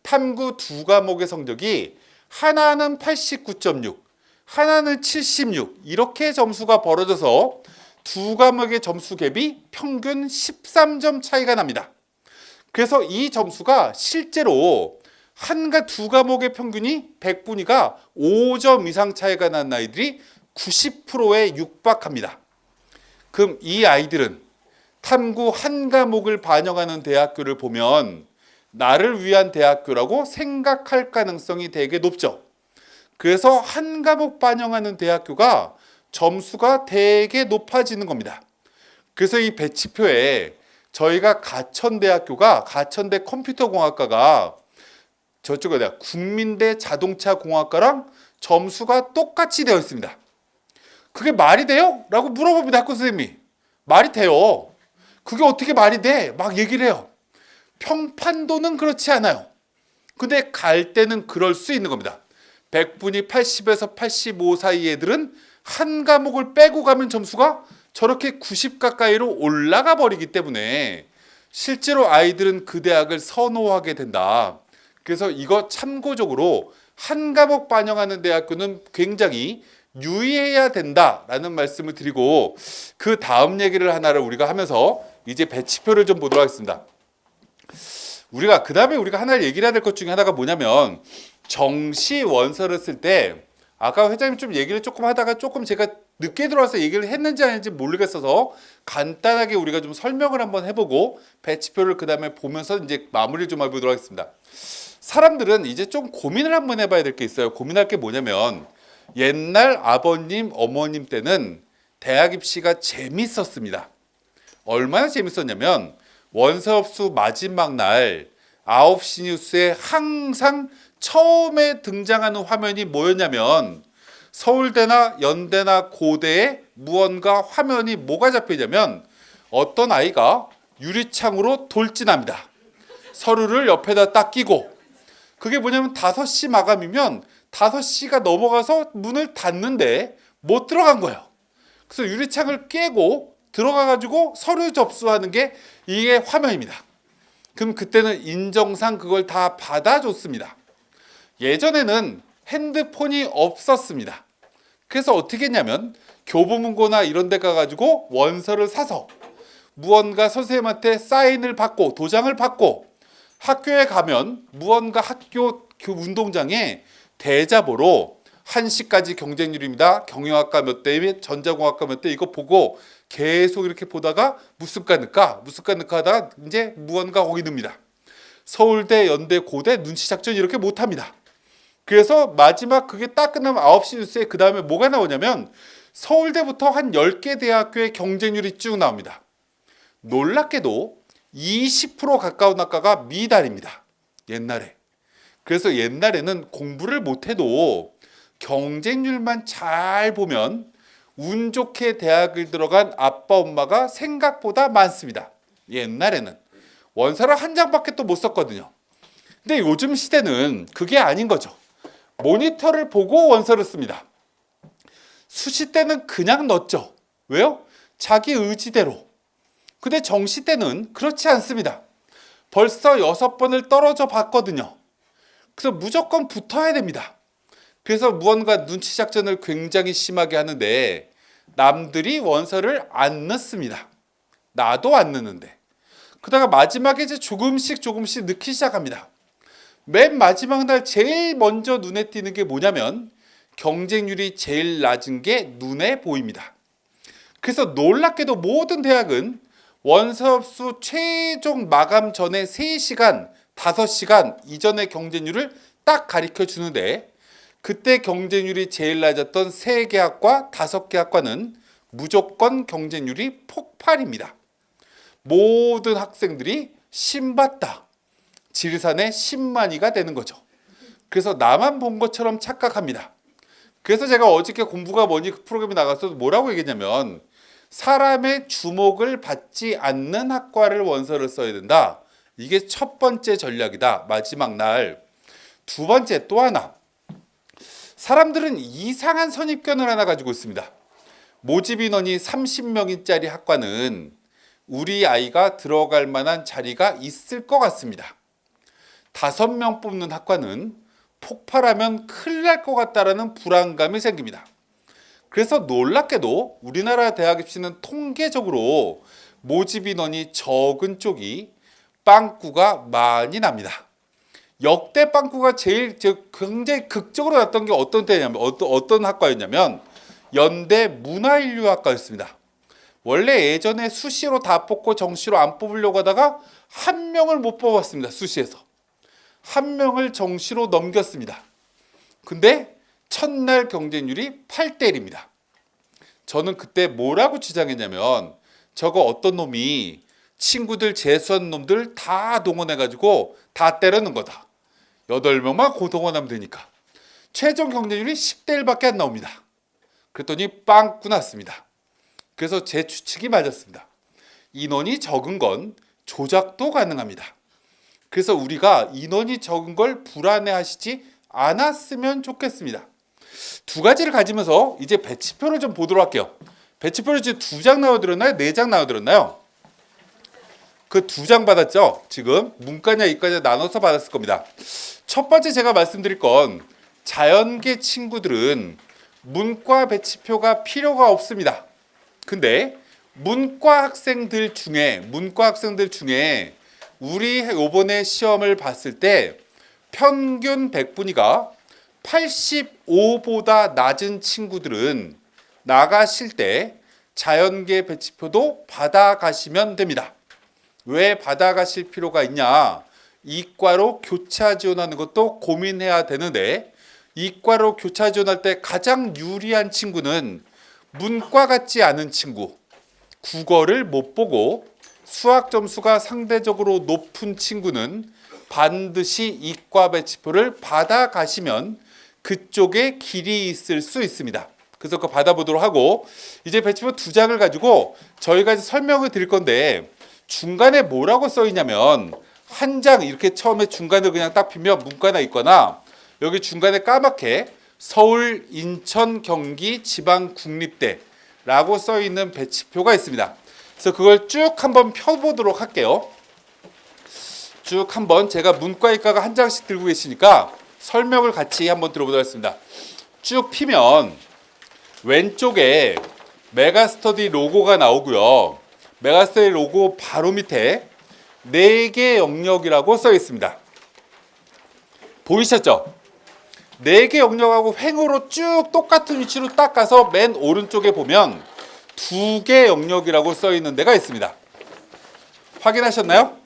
탐구 두 과목의 성적이 하나는 89.6, 하나는 76, 이렇게 점수가 벌어져서 두 과목의 점수 갭이 평균 13점 차이가 납니다. 그래서 이 점수가 실제로 두 과목의 평균이 100분위가 5점 이상 차이가 난 아이들이 90%에 육박합니다. 그럼 이 아이들은 탐구 한 과목을 반영하는 대학교를 보면 나를 위한 대학교라고 생각할 가능성이 되게 높죠. 그래서 한 과목 반영하는 대학교가 점수가 되게 높아지는 겁니다. 그래서 이 배치표에 저희가 가천대 컴퓨터공학과가 저쪽에 국민대 자동차공학과랑 점수가 똑같이 되어 있습니다. 그게 말이 돼요? 라고 물어봅니다. 학교 선생님이. 말이 돼요. 그게 어떻게 말이 돼? 막 얘기를 해요. 평판도는 그렇지 않아요. 근데 갈 때는 그럴 수 있는 겁니다. 100분이 80에서 85 사이 애들은 한 과목을 빼고 가면 점수가 저렇게 90 가까이로 올라가 버리기 때문에 실제로 아이들은 그 대학을 선호하게 된다. 그래서 이거 참고적으로 한 과목 반영하는 대학교는 굉장히 유의해야 된다라는 말씀을 드리고, 그 다음 얘기를 하나를 우리가 하면서 이제 배치표를 좀 보도록 하겠습니다. 우리가 그 다음에 우리가 하나 얘기를 해야 될 것 중에 하나가 뭐냐면, 정시 원서를 쓸 때 아까 회장님 좀 얘기를 조금 하다가 조금 제가 늦게 들어와서 얘기를 했는지 아닌지 모르겠어서 간단하게 우리가 좀 설명을 한번 해보고 배치표를 그 다음에 보면서 이제 마무리를 좀 해보도록 하겠습니다. 사람들은 이제 좀 고민을 한번 해봐야 될 게 있어요. 고민할 게 뭐냐면, 옛날 아버님 어머님 때는 대학 입시가 재밌었습니다. 얼마나 재밌었냐면 원서업수 마지막 날 9시 뉴스에 항상 처음에 등장하는 화면이 뭐였냐면, 서울대나 연대나 고대의 무언가 화면이 뭐가 잡혀있냐면, 어떤 아이가 유리창으로 돌진합니다. 서류를 옆에다 딱 끼고, 그게 뭐냐면 5시 마감이면 5시가 넘어가서 문을 닫는데 못 들어간 거예요. 그래서 유리창을 깨고 들어가가지고 서류 접수하는 게 이게 화면입니다. 그럼 그때는 인정상 그걸 다 받아줬습니다. 예전에는 핸드폰이 없었습니다. 그래서 어떻게 했냐면 교보문고나 이런 데 가가지고 원서를 사서 무언가 선생님한테 사인을 받고 도장을 받고, 학교에 가면 무언가 학교 운동장에 대자보로 1시까지 경쟁률입니다. 경영학과 몇 대, 전자공학과 몇 대, 이거 보고 계속 이렇게 보다가 무슨과 넣을까 하다가 이제 무언가 거기 넣습니다. 서울대, 연대, 고대 눈치 작전 이렇게 못합니다. 그래서 마지막 그게 딱 끝나면 9시 뉴스에 그 다음에 뭐가 나오냐면 서울대부터 한 10개 대학교의 경쟁률이 쭉 나옵니다. 놀랍게도 20% 가까운 학과가 미달입니다. 옛날에. 그래서 옛날에는 공부를 못해도 경쟁률만 잘 보면 운 좋게 대학을 들어간 아빠 엄마가 생각보다 많습니다. 옛날에는 원서를 한 장밖에 또 못 썼거든요. 근데 요즘 시대는 그게 아닌 거죠. 모니터를 보고 원서를 씁니다. 수시 때는 그냥 넣었죠. 왜요? 자기 의지대로. 근데 정시 때는 그렇지 않습니다. 벌써 6번을 떨어져 봤거든요. 그래서 무조건 붙어야 됩니다. 그래서 무언가 눈치 작전을 굉장히 심하게 하는데 남들이 원서를 안 넣습니다. 나도 안 넣는데. 그러다가 마지막에 이제 조금씩 넣기 시작합니다. 맨 마지막 날 제일 먼저 눈에 띄는 게 뭐냐면 경쟁률이 제일 낮은 게 눈에 보입니다. 그래서 놀랍게도 모든 대학은 원서업수 최종 마감 전에 3시간, 5시간 이전의 경쟁률을 딱 가르쳐 주는데, 그때 경쟁률이 제일 낮았던 3개 학과, 5개 학과는 무조건 경쟁률이 폭발입니다. 모든 학생들이 신봤다. 지리산의 신만이가 되는 거죠. 그래서 나만 본 것처럼 착각합니다. 그래서 제가 어저께 공부가 뭐니 그 프로그램에 나가서 뭐라고 얘기했냐면, 사람의 주목을 받지 않는 학과를 원서를 써야 된다. 이게 첫 번째 전략이다. 마지막 날. 두 번째 또 하나. 사람들은 이상한 선입견을 하나 가지고 있습니다. 모집 인원이 30명짜리 학과는 우리 아이가 들어갈 만한 자리가 있을 것 같습니다. 5명 뽑는 학과는 폭발하면 큰일 날 것 같다라는 불안감이 생깁니다. 그래서 놀랍게도 우리나라 대학 입시는 통계적으로 모집 인원이 적은 쪽이 빵꾸가 많이 납니다. 역대 빵꾸가 제일 굉장히 극적으로 났던 게 어떤 때냐면 어떤 학과였냐면 연대 문화인류학과였습니다. 원래 예전에 수시로 다 뽑고 정시로 안 뽑으려고 하다가 한 명을 못 뽑았습니다. 수시에서. 한 명을 정시로 넘겼습니다. 근데 첫날 경쟁률이 8대 1입니다. 저는 그때 뭐라고 주장했냐면, 저거 어떤 놈이 친구들 재수한 놈들 다 동원해가지고 다 때려는 거다. 8명만 동원하면 되니까. 최종 경쟁률이 10대 1밖에 안 나옵니다. 그랬더니 빵꾸 났습니다. 그래서 제 추측이 맞았습니다. 인원이 적은 건 조작도 가능합니다. 그래서 우리가 인원이 적은 걸 불안해하시지 않았으면 좋겠습니다. 두 가지를 가지면서 이제 배치표를 좀 보도록 할게요. 배치표를 지금 2장 나와드렸나요? 4장 나와드렸나요? 그 2장 받았죠? 지금 문과냐 이과냐 나눠서 받았을 겁니다. 첫 번째 제가 말씀드릴 건 자연계 친구들은 문과 배치표가 필요가 없습니다. 근데 문과 학생들 중에 우리 요번에 시험을 봤을 때 평균 100분위가 85보다 낮은 친구들은 나가실 때 자연계 배치표도 받아가시면 됩니다. 왜 받아가실 필요가 있냐? 이과로 교차 지원하는 것도 고민해야 되는데 이과로 교차 지원할 때 가장 유리한 친구는 문과 같지 않은 친구, 국어를 못 보고 수학 점수가 상대적으로 높은 친구는 반드시 이과 배치표를 받아가시면 그쪽에 길이 있을 수 있습니다. 그래서 그거 받아보도록 하고 이제 배치표 2장을 가지고 저희가 이제 설명을 드릴 건데 중간에 뭐라고 써 있냐면 한 장 이렇게 처음에 중간을 그냥 딱 피면 문과나 있거나 여기 중간에 까맣게 서울, 인천, 경기, 지방 국립대라고 써 있는 배치표가 있습니다. 그래서 그걸 쭉 한번 펴보도록 할게요. 쭉 한번 제가 문과, 이과가 한 장씩 들고 계시니까 설명을 같이 한번 들어보도록 하겠습니다. 쭉 피면 왼쪽에 메가스터디 로고가 나오고요. 메가스터디 로고 바로 밑에 4개 영역이라고 써 있습니다. 보이셨죠? 4개 영역하고 횡으로 쭉 똑같은 위치로 딱 가서 맨 오른쪽에 보면 2개 영역이라고 써 있는 데가 있습니다. 확인하셨나요?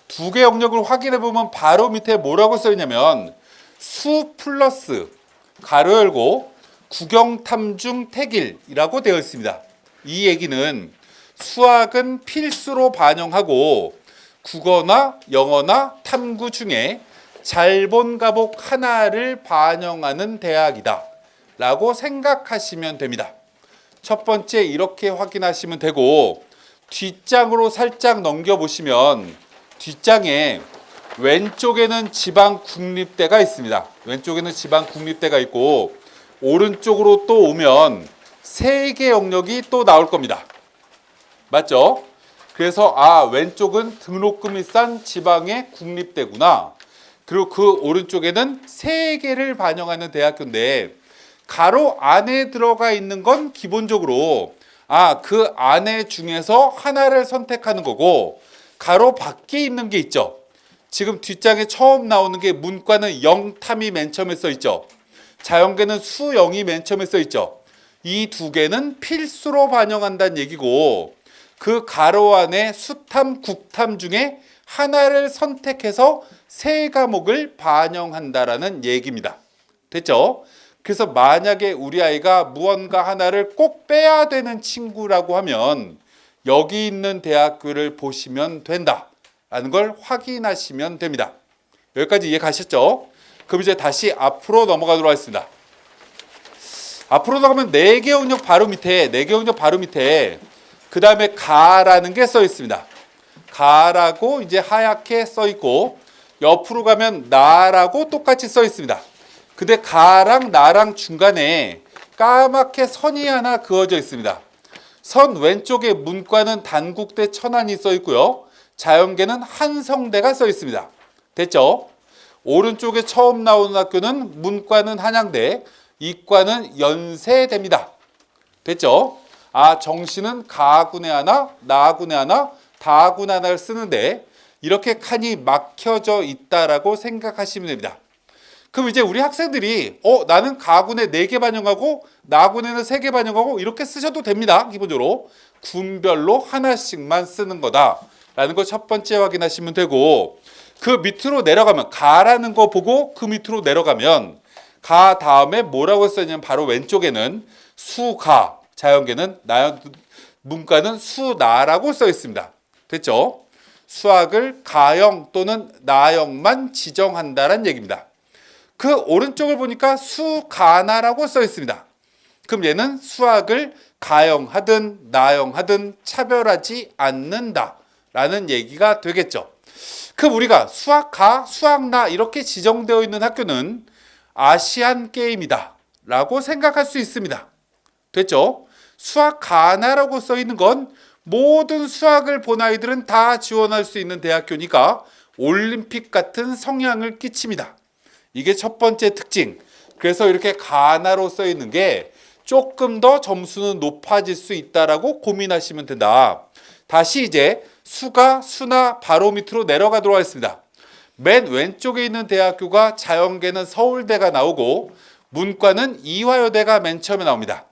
2개 영역을 확인해 보면 바로 밑에 뭐라고 써 있냐면 수 플러스 가로 열고 국영탐중 택일이라고 되어 있습니다. 이 얘기는 수학은 필수로 반영하고 국어나 영어나 탐구 중에 잘 본 과목 하나를 반영하는 대학이다 라고 생각하시면 됩니다. 첫 번째 이렇게 확인하시면 되고 뒷장으로 살짝 넘겨보시면 뒷장에 왼쪽에는 지방국립대가 있습니다. 왼쪽에는 지방국립대가 있고 오른쪽으로 또 오면 3개 영역이 또 나올 겁니다. 맞죠? 그래서 왼쪽은 등록금이 싼 지방의 국립대구나. 그리고 그 오른쪽에는 3개를 반영하는 대학교인데 가로 안에 들어가 있는 건 기본적으로 그 안에 중에서 하나를 선택하는 거고 가로 밖에 있는 게 있죠. 지금 뒷장에 처음 나오는 게 문과는 영탐이 맨 처음에 써 있죠. 자연계는 수영이 맨 처음에 써 있죠. 이 2개는 필수로 반영한다는 얘기고 그 가로 안에 수탐, 국탐 중에 하나를 선택해서 3과목을 반영한다라는 얘기입니다. 됐죠? 그래서 만약에 우리 아이가 무언가 하나를 꼭 빼야 되는 친구라고 하면 여기 있는 대학교를 보시면 된다라는 걸 확인하시면 됩니다. 여기까지 이해 가셨죠? 그럼 이제 다시 앞으로 넘어가도록 하겠습니다. 앞으로 넘어가면 4개 영역 바로 밑에 그 다음에 가라는 게 써 있습니다. 가라고 이제 하얗게 써 있고 옆으로 가면 나라고 똑같이 써 있습니다. 근데 가랑 나랑 중간에 까맣게 선이 하나 그어져 있습니다. 선 왼쪽에 문과는 단국대 천안이 써 있고요. 자연계는 한성대가 써 있습니다. 됐죠? 오른쪽에 처음 나오는 학교는 문과는 한양대, 이과는 연세대입니다. 됐죠? 정시는 가군에 하나, 나군에 하나, 다군에 하나를 쓰는데 이렇게 칸이 막혀져 있다라고 생각하시면 됩니다. 그럼 이제 우리 학생들이 나는 가군에 4개 반영하고 나군에는 3개 반영하고 이렇게 쓰셔도 됩니다. 기본적으로 군별로 하나씩만 쓰는 거다라는 걸 첫 번째 확인하시면 되고 그 밑으로 내려가면 가라는 거 보고 그 밑으로 내려가면 가 다음에 뭐라고 써있냐면 바로 왼쪽에는 수가, 자연계는 문과는 수나라고 써 있습니다. 됐죠? 수학을 가형 또는 나형만 지정한다는 얘기입니다. 그 오른쪽을 보니까 수가나라고 써 있습니다. 그럼 얘는 수학을 가형하든 나형하든 차별하지 않는다라는 얘기가 되겠죠. 그럼 우리가 수학 가, 수학 나 이렇게 지정되어 있는 학교는 아시안 게임이다 라고 생각할 수 있습니다. 됐죠? 수학 가나라고 써 있는 건 모든 수학을 본 아이들은 다 지원할 수 있는 대학교니까 올림픽 같은 성향을 끼칩니다. 이게 첫 번째 특징. 그래서 이렇게 가나로 써 있는 게 조금 더 점수는 높아질 수 있다라고 고민하시면 된다. 다시 이제 수가 수나 바로 밑으로 내려가도록 하겠습니다. 맨 왼쪽에 있는 대학교가 자연계는 서울대가 나오고 문과는 이화여대가 맨 처음에 나옵니다.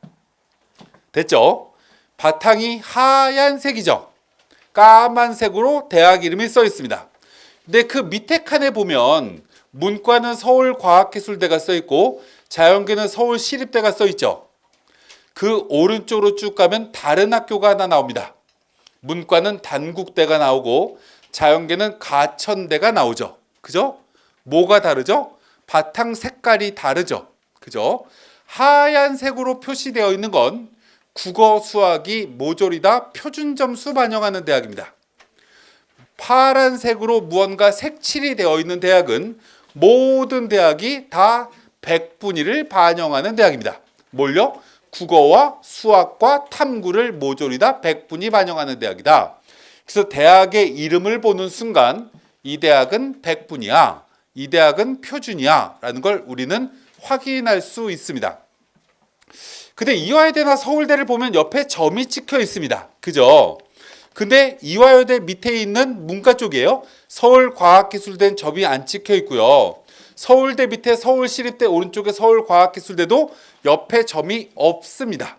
됐죠? 바탕이 하얀색이죠. 까만색으로 대학 이름이 써 있습니다. 근데 그 밑에 칸에 보면 문과는 서울과학기술대가 써 있고 자연계는 서울시립대가 써 있죠. 그 오른쪽으로 쭉 가면 다른 학교가 하나 나옵니다. 문과는 단국대가 나오고 자연계는 가천대가 나오죠. 그죠? 뭐가 다르죠? 바탕 색깔이 다르죠. 그죠? 하얀색으로 표시되어 있는 건 국어 수학이 모조리 다 표준 점수 반영하는 대학입니다. 파란색으로 무언가 색칠이 되어 있는 대학은 모든 대학이 다 100분위를 반영하는 대학입니다. 뭘요? 국어와 수학과 탐구를 모조리 다 100분위 반영하는 대학이다. 그래서 대학의 이름을 보는 순간 이 대학은 100분위야, 이 대학은 표준이야 라는 걸 우리는 확인할 수 있습니다. 근데 이화여대나 서울대를 보면 옆에 점이 찍혀 있습니다. 그죠? 근데 이화여대 밑에 있는 문과 쪽이에요. 서울과학기술대는 점이 안 찍혀 있고요. 서울대 밑에 서울시립대 오른쪽에 서울과학기술대도 옆에 점이 없습니다.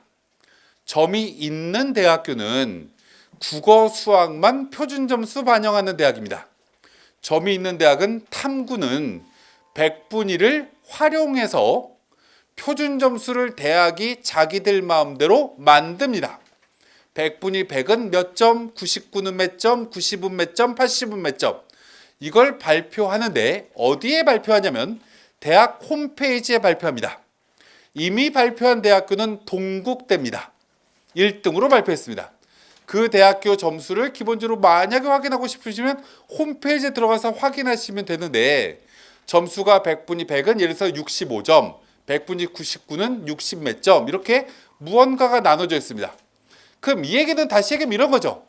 점이 있는 대학교는 국어 수학만 표준 점수 반영하는 대학입니다. 점이 있는 대학은 탐구는 100분위를 활용해서 표준 점수를 대학이 자기들 마음대로 만듭니다. 100분위 100은 몇 점, 99는 몇 점, 90은 몇 점, 80은 몇 점. 이걸 발표하는데 어디에 발표하냐면 대학 홈페이지에 발표합니다. 이미 발표한 대학교는 동국대입니다. 1등으로 발표했습니다. 그 대학교 점수를 기본적으로 만약에 확인하고 싶으시면 홈페이지에 들어가서 확인하시면 되는데 점수가 100분위 100은 예를 들어서 65점, 100분위 99는 60 몇 점 이렇게 무언가가 나눠져 있습니다. 그럼 이 얘기는 다시 얘기하면 이런 거죠.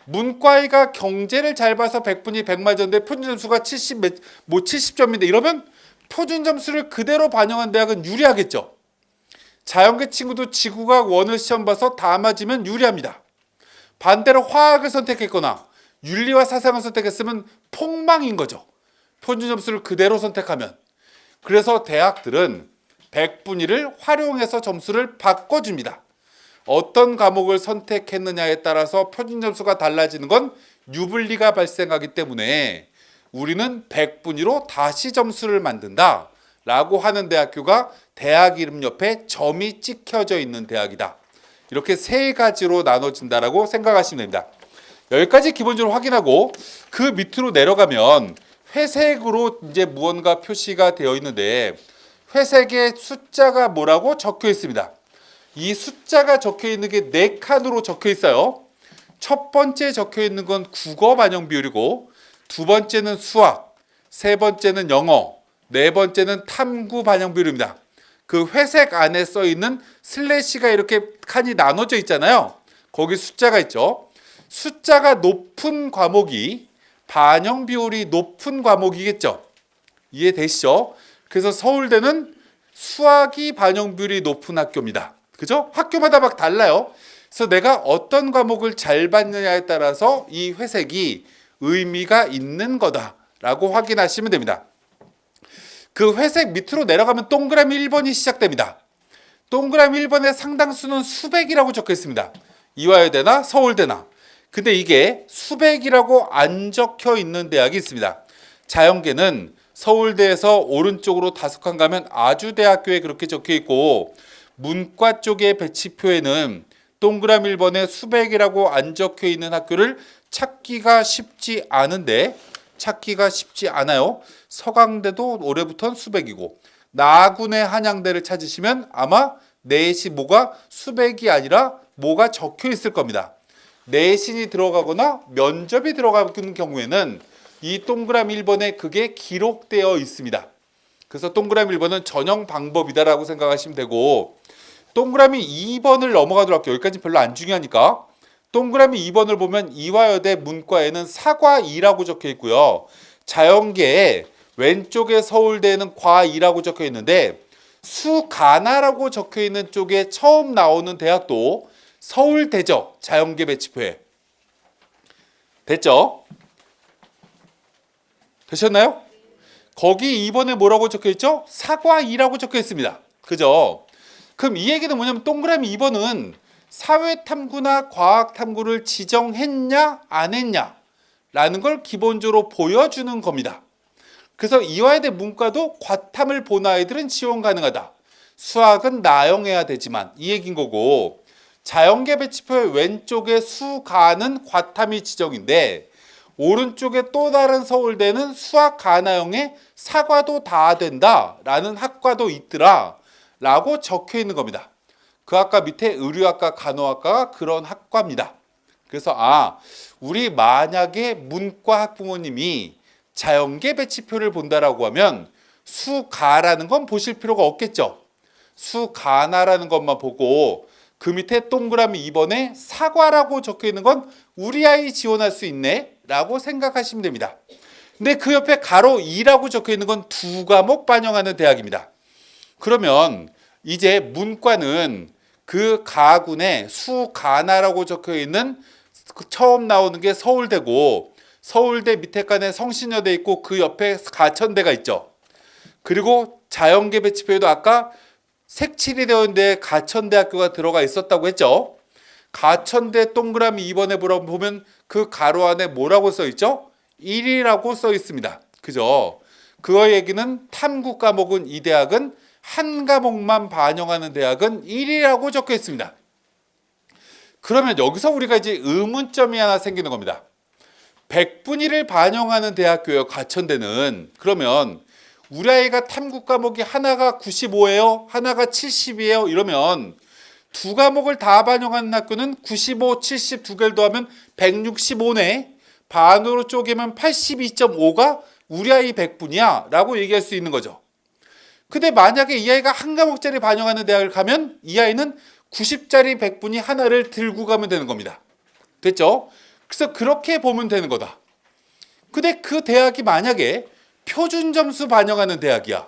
문과이가 경제를 잘 봐서 100분위 100 맞았는데 표준 점수가 70점인데 이러면 표준 점수를 그대로 반영한 대학은 유리하겠죠. 자연계 친구도 지구과학 원을 시험 봐서 다 맞으면 유리합니다. 반대로 화학을 선택했거나 윤리와 사상을 선택했으면 폭망인 거죠. 표준 점수를 그대로 선택하면. 그래서 대학들은 100분위를 활용해서 점수를 바꿔줍니다. 어떤 과목을 선택했느냐에 따라서 표준 점수가 달라지는 건 유불리가 발생하기 때문에 우리는 100분위로 다시 점수를 만든다 라고 하는 대학교가 대학 이름 옆에 점이 찍혀져 있는 대학이다. 이렇게 세 가지로 나눠진다라고 생각하시면 됩니다. 여기까지 기본적으로 확인하고 그 밑으로 내려가면 회색으로 이제 무언가 표시가 되어 있는데 회색에 숫자가 뭐라고 적혀 있습니다. 이 숫자가 적혀 있는 게 4칸으로 적혀 있어요. 첫 번째 적혀 있는 건 국어 반영 비율이고 두 번째는 수학, 세 번째는 영어, 네 번째는 탐구 반영 비율입니다. 그 회색 안에 써 있는 슬래시가 이렇게 칸이 나눠져 있잖아요. 거기 숫자가 있죠. 숫자가 높은 과목이 반영 비율이 높은 과목이겠죠. 이해되시죠? 그래서 서울대는 수학이 반영 비율이 높은 학교입니다. 그죠? 학교마다 막 달라요. 그래서 내가 어떤 과목을 잘 받느냐에 따라서 이 회색이 의미가 있는 거다라고 확인하시면 됩니다. 그 회색 밑으로 내려가면 동그라미 1번이 시작됩니다. 동그라미 1번의 상당수는 수백이라고 적혀 있습니다. 이화여대나 서울대나. 근데 이게 수백이라고 안 적혀 있는 대학이 있습니다. 자연계는 서울대에서 오른쪽으로 5칸 가면 아주대학교에 그렇게 적혀 있고 문과 쪽의 배치표에는 동그라미 1번에 수백이라고 안 적혀 있는 학교를 찾기가 쉽지 않아요. 서강대도 올해부터는 수백이고 나군의 한양대를 찾으시면 아마 내신 뭐가 수백이 아니라 뭐가 적혀 있을 겁니다. 내신이 들어가거나 면접이 들어가는 경우에는 이 동그라미 1번에 그게 기록되어 있습니다. 그래서 동그라미 1번은 전형 방법이다라고 생각하시면 되고, 동그라미 2번을 넘어가도록 할게요. 여기까지 별로 안 중요하니까. 동그라미 2번을 보면 이화여대 문과에는 사과2라고 적혀 있고요. 자연계에 왼쪽에 서울대에는 과2라고 적혀 있는데, 수가나라고 적혀 있는 쪽에 처음 나오는 대학도 서울대죠. 자연계 배치표에. 됐죠? 되셨나요? 거기 2번에 뭐라고 적혀 있죠? 사과2라고 적혀 있습니다. 그죠? 그럼 이 얘기는 뭐냐면 동그라미 2번은 사회탐구나 과학탐구를 지정했냐 안 했냐 라는 걸 기본적으로 보여주는 겁니다. 그래서 이화여대 문과도 과탐을 본 아이들은 지원 가능하다. 수학은 나영해야 되지만 이 얘기인 거고, 자연계 배치표의 왼쪽에 수가는 과탐이 지정인데 오른쪽에 또 다른 서울대는 수학 가나형에 사과도 다 된다 라는 학과도 있더라 라고 적혀 있는 겁니다. 그 학과 밑에 의료학과, 간호학과가 그런 학과입니다. 그래서 우리 만약에 문과 학부모님이 자연계 배치표를 본다라고 하면 수가라는 건 보실 필요가 없겠죠. 수가나라는 것만 보고 그 밑에 동그라미 2번에 사과라고 적혀 있는 건 우리 아이 지원할 수 있네 라고 생각하시면 됩니다. 근데 그 옆에 가로 2라고 적혀 있는 건 두 과목 반영하는 대학입니다. 그러면 이제 문과는 그 가군에 수가나라고 적혀 있는 처음 나오는 게 서울대고, 서울대 밑에 칸에 성신여대 있고 그 옆에 가천대가 있죠. 그리고 자연계 배치표에도 아까 색칠이 되어 있는데 가천대학교가 들어가 있었다고 했죠. 가천대 동그라미 2번에 보면 그 가로 안에 뭐라고 써 있죠? 1이라고 써 있습니다. 그죠? 그 얘기는 탐구 과목은 이 대학은 한 과목만 반영하는 대학은 1이라고 적혀 있습니다. 그러면 여기서 우리가 이제 의문점이 하나 생기는 겁니다. 100분의 1을 반영하는 대학교예요, 가천대는. 그러면 우리 아이가 탐구 과목이 하나가 95예요, 하나가 70이에요 이러면 두 과목을 다 반영하는 학교는 95, 70 두 개를 더하면 165네. 반으로 쪼개면 82.5가 우리 아이 100분이야 라고 얘기할 수 있는 거죠. 근데 만약에 이 아이가 한 과목짜리 반영하는 대학을 가면 이 아이는 90짜리 100분이 하나를 들고 가면 되는 겁니다. 됐죠? 그래서 그렇게 보면 되는 거다. 근데 그 대학이 만약에 표준 점수 반영하는 대학이야.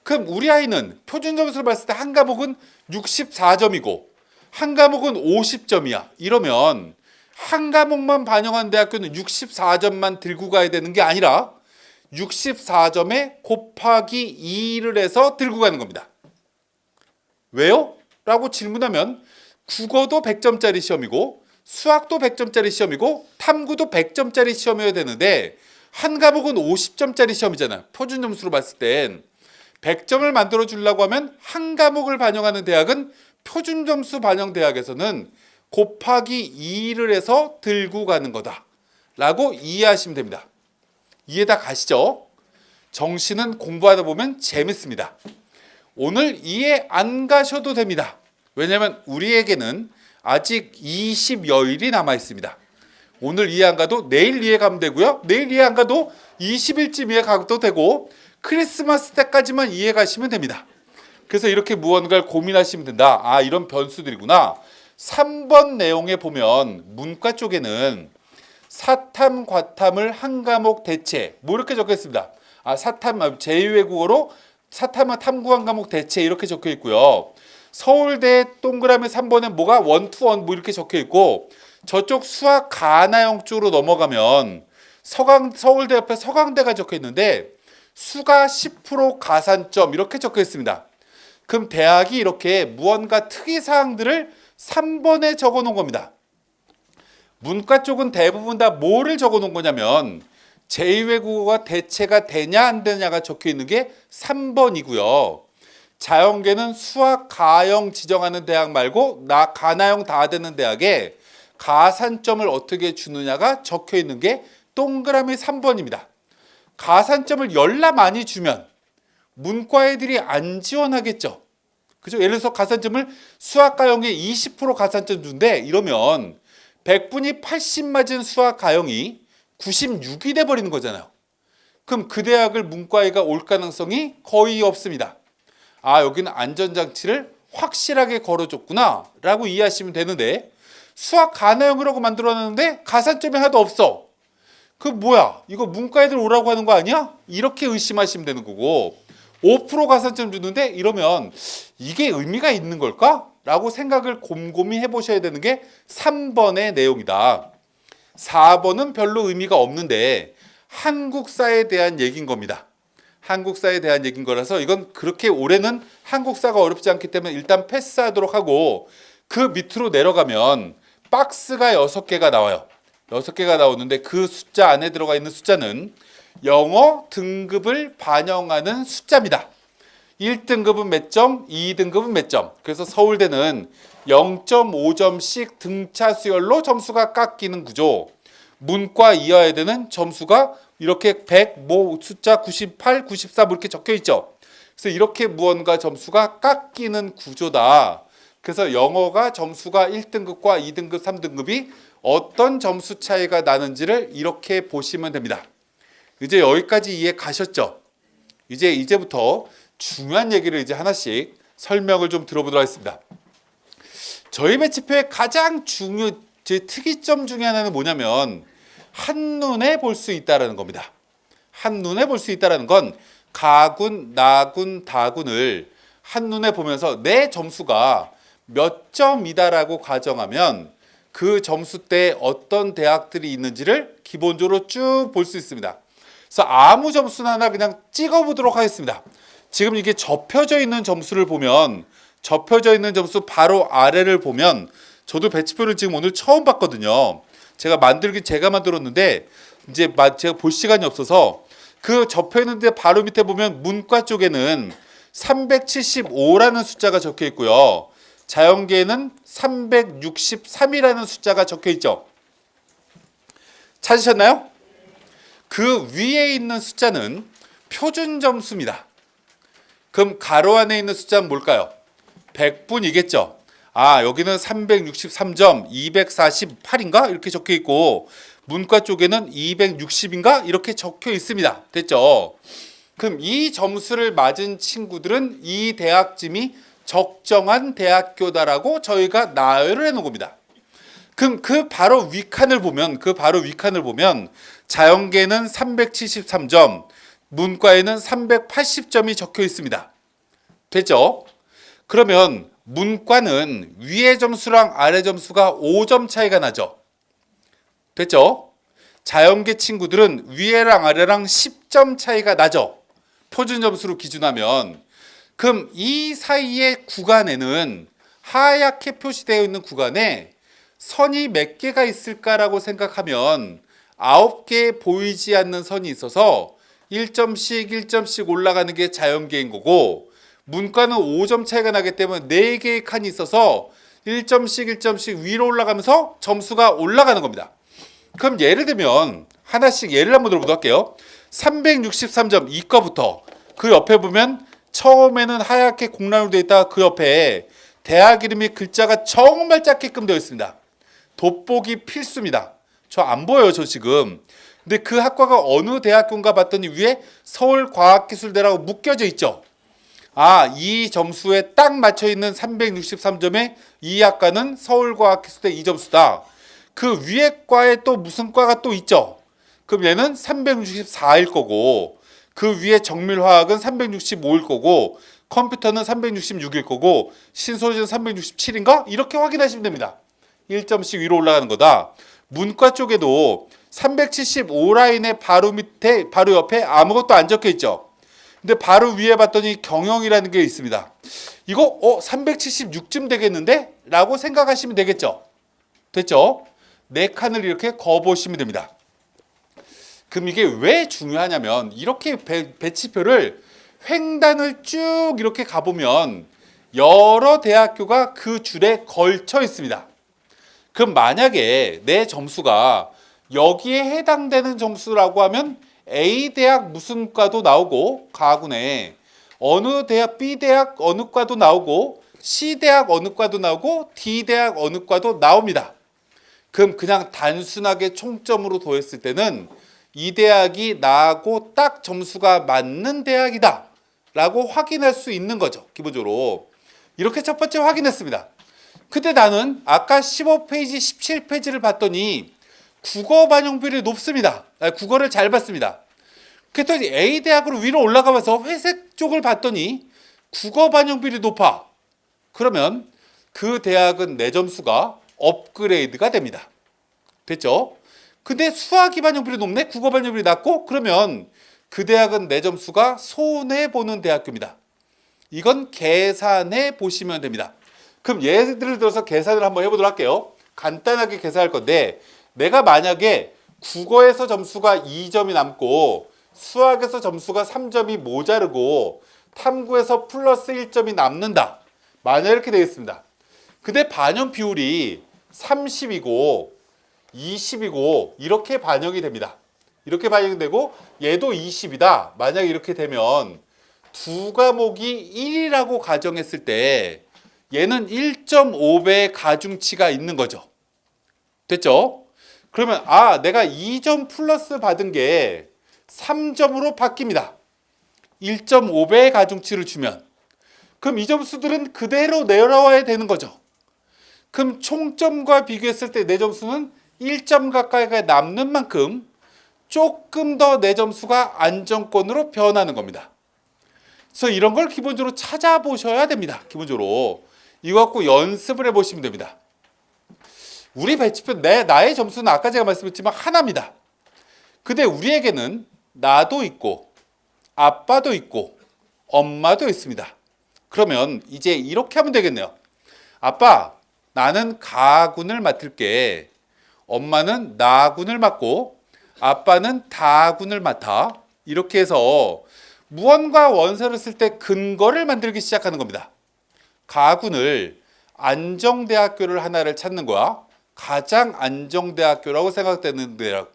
그럼 우리 아이는 표준 점수를 봤을 때 한 과목은 64점이고 한 과목은 50점이야. 이러면 한 과목만 반영한 대학교는 64점만 들고 가야 되는 게 아니라 64점에 곱하기 2를 해서 들고 가는 겁니다. 왜요? 라고 질문하면 국어도 100점짜리 시험이고 수학도 100점짜리 시험이고 탐구도 100점짜리 시험이어야 되는데 한 과목은 50점짜리 시험이잖아요. 표준 점수로 봤을 땐 100점을 만들어 주려고 하면 한 과목을 반영하는 대학은 표준 점수 반영 대학에서는 곱하기 2를 해서 들고 가는 거다 라고 이해하시면 됩니다. 이해 다 가시죠? 정시는 공부하다 보면 재밌습니다. 오늘 이해 안 가셔도 됩니다. 왜냐하면 우리에게는 아직 20여일이 남아 있습니다. 오늘 이해 안 가도 내일 이해 가면 되고요. 내일 이해 안 가도 20일쯤 이해 가도 되고 크리스마스 때까지만 이해 가시면 됩니다. 그래서 이렇게 무언가를 고민하시면 된다. 이런 변수들이구나. 3번 내용에 보면 문과 쪽에는 사탐, 과탐을 한 과목 대체 뭐 이렇게 적혀 있습니다. 사탐 제2외국어로 사탐은 탐구 한 과목 대체 이렇게 적혀 있고요. 서울대 동그라미 3번에 뭐가 원투원 뭐 이렇게 적혀 있고 저쪽 수학 가나형 쪽으로 넘어가면 서울대 옆에 서강대가 적혀 있는데 수가 10% 가산점 이렇게 적혀 있습니다. 그럼 대학이 이렇게 무언가 특이사항들을 3번에 적어 놓은 겁니다. 문과 쪽은 대부분 다 뭐를 적어 놓은 거냐면 제2외국어가 대체가 되냐 안 되냐가 적혀 있는 게 3번이고요. 자연계는 수학 가형 지정하는 대학 말고 가나형 다 되는 대학에 가산점을 어떻게 주느냐가 적혀 있는 게 동그라미 3번입니다. 가산점을 열나 많이 주면 문과 애들이 안 지원하겠죠. 그죠? 예를 들어서 가산점을 수학 가형에 20% 가산점 준대 이러면 100분이 80 맞은 수학 가형이 96이 돼 버리는 거잖아요. 그럼 그 대학을 문과에가 올 가능성이 거의 없습니다. 아, 여기는 안전장치를 확실하게 걸어줬구나 라고 이해하시면 되는데, 수학 가나형이라고 만들어놨는데 가산점이 하나도 없어. 그 뭐야, 이거 문과 애들 오라고 하는 거 아니야? 이렇게 의심하시면 되는 거고, 5% 가산점 주는데 이러면 이게 의미가 있는 걸까? 라고 생각을 곰곰이 해보셔야 되는 게 3번의 내용이다. 4번은 별로 의미가 없는데 한국사에 대한 얘기인 겁니다. 한국사에 대한 얘기인 거라서 이건 그렇게 올해는 한국사가 어렵지 않기 때문에 일단 패스하도록 하고, 그 밑으로 내려가면 박스가 6개가 나와요. 6개가 나오는데 그 숫자 안에 들어가 있는 숫자는 영어 등급을 반영하는 숫자입니다. 1등급은 몇 점, 2등급은 몇 점. 그래서 서울대는 0.5점씩 등차 수열로 점수가 깎이는 구조. 문과 이화여대는 점수가 이렇게 100, 뭐 숫자 98, 94 뭐 이렇게 적혀 있죠. 그래서 이렇게 무언가 점수가 깎이는 구조다. 그래서 영어가 점수가 1등급과 2등급, 3등급이 어떤 점수 차이가 나는지를 이렇게 보시면 됩니다. 이제 여기까지 이해 가셨죠? 이제부터 중요한 얘기를 이제 하나씩 설명을 좀 들어보도록 하겠습니다. 저희 배치표의 가장 제 특이점 중에 하나는 뭐냐면 한눈에 볼 수 있다라는 겁니다. 한눈에 볼 수 있다라는 건 가군, 나군, 다군을 한눈에 보면서 내 점수가 몇 점이다라고 가정하면 그 점수대에 어떤 대학들이 있는지를 기본적으로 쭉 볼 수 있습니다. 그래서 아무 점수나 하나 그냥 찍어보도록 하겠습니다. 지금 이게 접혀져 있는 점수를 보면, 접혀져 있는 점수 바로 아래를 보면, 저도 배치표를 지금 오늘 처음 봤거든요. 제가 만들었는데 이제 제가 볼 시간이 없어서 그 접혀 있는데 바로 밑에 보면 문과 쪽에는 375라는 숫자가 적혀 있고요. 자연계에는 363이라는 숫자가 적혀 있죠. 찾으셨나요? 그 위에 있는 숫자는 표준 점수입니다. 그럼 가로 안에 있는 숫자는 뭘까요? 100분이겠죠. 아, 여기는 363점, 248인가? 이렇게 적혀 있고, 문과 쪽에는 260인가? 이렇게 적혀 있습니다. 됐죠? 그럼 이 점수를 맞은 친구들은 이 대학쯤이 적정한 대학교다라고 저희가 나열을 해놓은 겁니다. 그럼 그 바로 윗칸을 보면 자연계는 373점, 문과에는 380점이 적혀 있습니다. 됐죠? 그러면 문과는 위의 점수랑 아래 점수가 5점 차이가 나죠. 됐죠? 자연계 친구들은 위에랑 아래랑 10점 차이가 나죠. 표준 점수로 기준하면. 그럼 이 사이의 구간에는, 하얗게 표시되어 있는 구간에 선이 몇 개가 있을까라고 생각하면 9개 보이지 않는 선이 있어서 1점씩 올라가는 게 자연계인 거고, 문과는 5점 차이가 나기 때문에 4개의 칸이 있어서 1점씩 위로 올라가면서 점수가 올라가는 겁니다. 그럼 예를 들면 하나씩 예를 한번 들어보도록 할게요. 363점 이과부터 그 옆에 보면 처음에는 하얗게 공란으로 되어 있다가 그 옆에 대학 이름이 글자가 정말 작게끔 되어 있습니다. 돋보기 필수입니다. 저 안 보여요, 저 지금. 근데 그 학과가 어느 대학교인가 봤더니 위에 서울과학기술대라고 묶여져 있죠. 아, 이 점수에 딱 맞춰 있는 363점에 이 학과는 서울과학기술대 이 점수다. 그 위에 과에 또 무슨 과가 또 있죠. 그럼 얘는 364일 거고, 그 위에 정밀화학은 365일 거고, 컴퓨터는 366일 거고, 신소재는 367인가? 이렇게 확인하시면 됩니다. 1점씩 위로 올라가는 거다. 문과 쪽에도 375라인의 바로 밑에, 바로 옆에 아무것도 안 적혀 있죠. 근데 바로 위에 봤더니 경영이라는 게 있습니다. 이거 376쯤 되겠는데? 라고 생각하시면 되겠죠. 됐죠? 4칸을 이렇게 그어보시면 됩니다. 그럼 이게 왜 중요하냐면, 이렇게 배치표를 횡단을 쭉 이렇게 가보면 여러 대학교가 그 줄에 걸쳐 있습니다. 그럼 만약에 내 점수가 여기에 해당되는 점수라고 하면 A 대학 무슨 과도 나오고, 가군에 어느 대학, B 대학 어느 과도 나오고 C 대학 어느 과도 나오고 D 대학 어느 과도 나옵니다. 그럼 그냥 단순하게 총점으로 더했을 때는 이 대학이 나하고 딱 점수가 맞는 대학이다 라고 확인할 수 있는 거죠. 기본적으로 이렇게 첫 번째 확인했습니다. 근데 나는 아까 15페이지 17페이지를 봤더니 국어 반영비율이 높습니다. 국어를 잘 봤습니다. 그랬더니 A 대학으로 위로 올라가 봐서 회색 쪽을 봤더니 국어 반영비율이 높아. 그러면 그 대학은 내 점수가 업그레이드가 됩니다. 됐죠? 근데 수학이 반영비율이 높네? 국어 반영비율이 낮고? 그러면 그 대학은 내 점수가 손해보는 대학교입니다. 이건 계산해 보시면 됩니다. 그럼 예를 들어서 계산을 한번 해보도록 할게요. 간단하게 계산할 건데 내가 만약에 국어에서 점수가 2점이 남고 수학에서 점수가 3점이 모자르고 탐구에서 플러스 1점이 남는다. 만약 이렇게 되겠습니다. 근데 반영 비율이 30이고 20이고 이렇게 반영이 됩니다. 이렇게 반영이 되고 얘도 20이다. 만약에 이렇게 되면 두 과목이 1이라고 가정했을 때 얘는 1.5배의 가중치가 있는 거죠. 됐죠? 그러면 내가 2점 플러스 받은 게 3점으로 바뀝니다. 1.5배의 가중치를 주면 그럼 이 점수들은 그대로 내려와야 되는 거죠. 그럼 총점과 비교했을 때 내 점수는 1점 가까이가 남는 만큼 조금 더 내 점수가 안정권으로 변하는 겁니다. 그래서 이런 걸 기본적으로 찾아보셔야 됩니다. 기본적으로 이거 갖고 연습을 해보시면 됩니다. 우리 배치표 나의 점수는 아까 제가 말씀했지만 하나입니다. 근데 우리에게는 나도 있고 아빠도 있고 엄마도 있습니다. 그러면 이제 이렇게 하면 되겠네요. 아빠, 나는 가군을 맡을게. 엄마는 나군을 맡고 아빠는 다군을 맡아. 이렇게 해서 무언가 원서를 쓸 때 근거를 만들기 시작하는 겁니다. 가군을 안정대학교를 하나를 찾는 거야. 가장 안정대학교라고 생각되는 대학.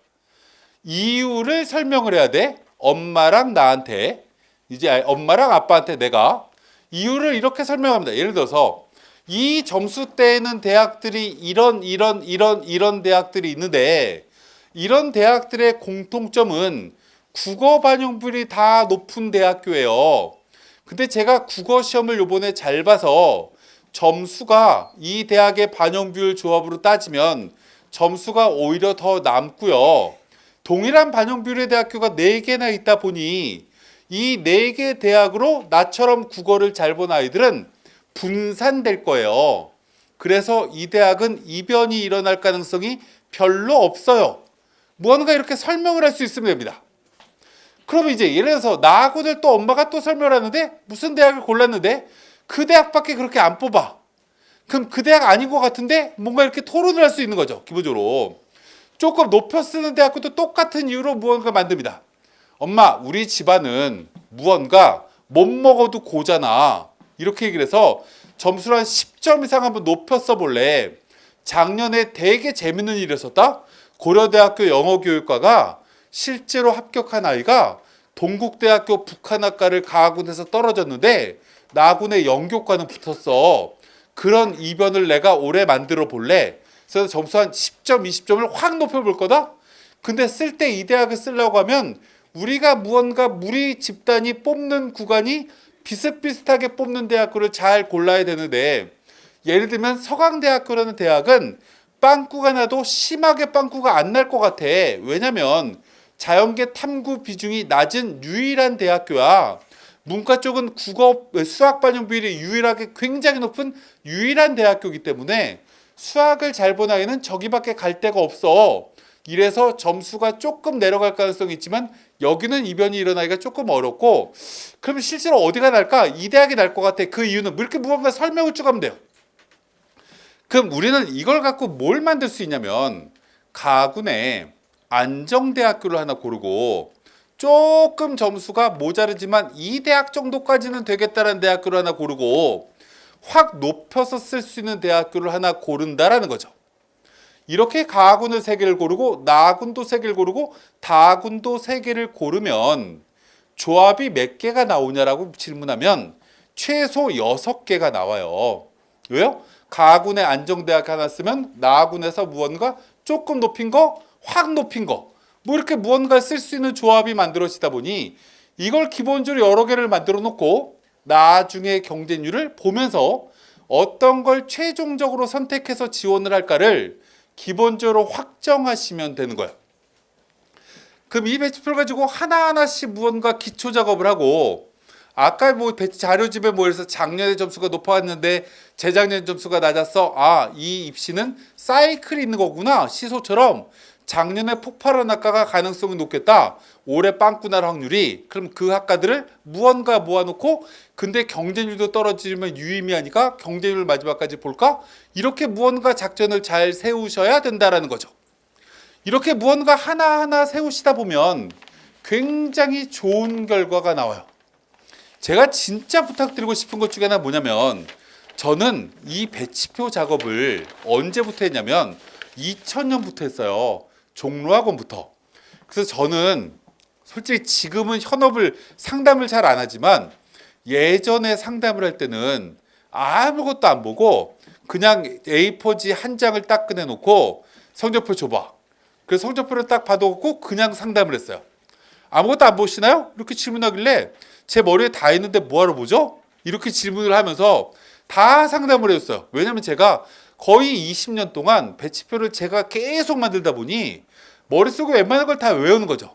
이유를 설명을 해야 돼. 엄마랑 나한테, 이제 엄마랑 아빠한테 내가 이유를 이렇게 설명합니다. 예를 들어서 이 점수대에는 대학들이 이런 대학들이 있는데 이런 대학들의 공통점은 국어 반영률이 다 높은 대학교예요. 근데 제가 국어 시험을 요번에 잘 봐서 점수가 이 대학의 반영비율 조합으로 따지면 점수가 오히려 더 남고요. 동일한 반영비율의 대학교가 4개나 있다 보니 이 4개 대학으로 나처럼 국어를 잘 본 아이들은 분산될 거예요. 그래서 이 대학은 이변이 일어날 가능성이 별로 없어요. 무언가 이렇게 설명을 할 수 있으면 됩니다. 그러면 이제 예를 들어서 나하고는 또 엄마가 또 설명을 하는데 무슨 대학을 골랐는데 그 대학밖에 그렇게 안 뽑아. 그럼 그 대학 아닌 것 같은데 뭔가 이렇게 토론을 할 수 있는 거죠. 기본적으로. 조금 높여 쓰는 대학교도 똑같은 이유로 무언가 만듭니다. 엄마, 우리 집안은 무언가 못 먹어도 고잖아. 이렇게 얘기를 해서 점수를 한 10점 이상 한번 높여 써볼래. 작년에 되게 재밌는 일이 있었다. 고려대학교 영어교육과가 실제로 합격한 아이가 동국대학교 북한학과를 가학원에서 떨어졌는데 나군의 영교과는 붙었어. 그런 이변을 내가 올해 만들어 볼래. 그래서 점수 한 10점, 20점을 확 높여볼 거다. 근데 쓸 때 이 대학을 쓰려고 하면 우리가 무언가 우리 집단이 뽑는 구간이 비슷비슷하게 뽑는 대학교를 잘 골라야 되는데 예를 들면 서강대학교라는 대학은 빵꾸가 나도 심하게 빵꾸가 안 날 것 같아. 왜냐면 자연계 탐구 비중이 낮은 유일한 대학교야. 문과 쪽은 국어, 수학 반영 비율이 유일하게 굉장히 높은 유일한 대학교이기 때문에 수학을 잘 본 아이는 저기밖에 갈 데가 없어. 이래서 점수가 조금 내려갈 가능성이 있지만 여기는 이변이 일어나기가 조금 어렵고 그럼 실제로 어디가 날까? 이 대학이 날 것 같아. 그 이유는 이렇게 무언가 설명을 쭉 하면 돼요. 그럼 우리는 이걸 갖고 뭘 만들 수 있냐면 가군에 안정대학교를 하나 고르고 조금 점수가 모자르지만 이 대학 정도까지는 되겠다라는 대학교를 하나 고르고 확 높여서 쓸 수 있는 대학교를 하나 고른다라는 거죠. 이렇게 가군을 3개를 고르고 나군도 3개를 고르고 다군도 3개를 고르면 조합이 몇 개가 나오냐라고 질문하면 최소 6개가 나와요. 왜요? 가군의 안정대학 하나 쓰면 나군에서 무언가 조금 높인 거, 확 높인 거, 뭐 이렇게 무언가 쓸 수 있는 조합이 만들어지다 보니 이걸 기본적으로 여러 개를 만들어 놓고 나중에 경쟁률을 보면서 어떤 걸 최종적으로 선택해서 지원을 할까를 기본적으로 확정하시면 되는 거예요. 그럼 이 배치표를 가지고 하나하나씩 무언가 기초 작업을 하고, 아까 뭐 배치 자료집에 뭐 해서 작년에 점수가 높아왔는데 재작년 점수가 낮았어. 아, 이 입시는 사이클이 있는 거구나. 시소처럼 작년에 폭발한 학과가 가능성이 높겠다. 올해 빵꾸 날 확률이. 그럼 그 학과들을 무언가 모아놓고, 근데 경쟁률도 떨어지면 유의미하니까 경쟁률 마지막까지 볼까? 이렇게 무언가 작전을 잘 세우셔야 된다라는 거죠. 이렇게 무언가 하나하나 세우시다 보면 굉장히 좋은 결과가 나와요. 제가 진짜 부탁드리고 싶은 것 중에 하나 뭐냐면, 저는 이 배치표 작업을 언제부터 했냐면 2000년부터 했어요. 종로학원부터. 그래서 저는 솔직히 지금은 현업을 상담을 잘 안 하지만 예전에 상담을 할 때는 아무것도 안 보고 그냥 A4지 한 장을 딱 꺼내놓고 성적표 줘봐. 그래서 성적표를 딱 받아놓고 그냥 상담을 했어요. 아무것도 안 보시나요? 이렇게 질문하길래 제 머리에 다 있는데 뭐하러 보죠? 이렇게 질문을 하면서 다 상담을 해줬어요. 왜냐면 제가 거의 20년 동안 배치표를 제가 계속 만들다 보니 머릿속에 웬만한 걸 다 외우는 거죠.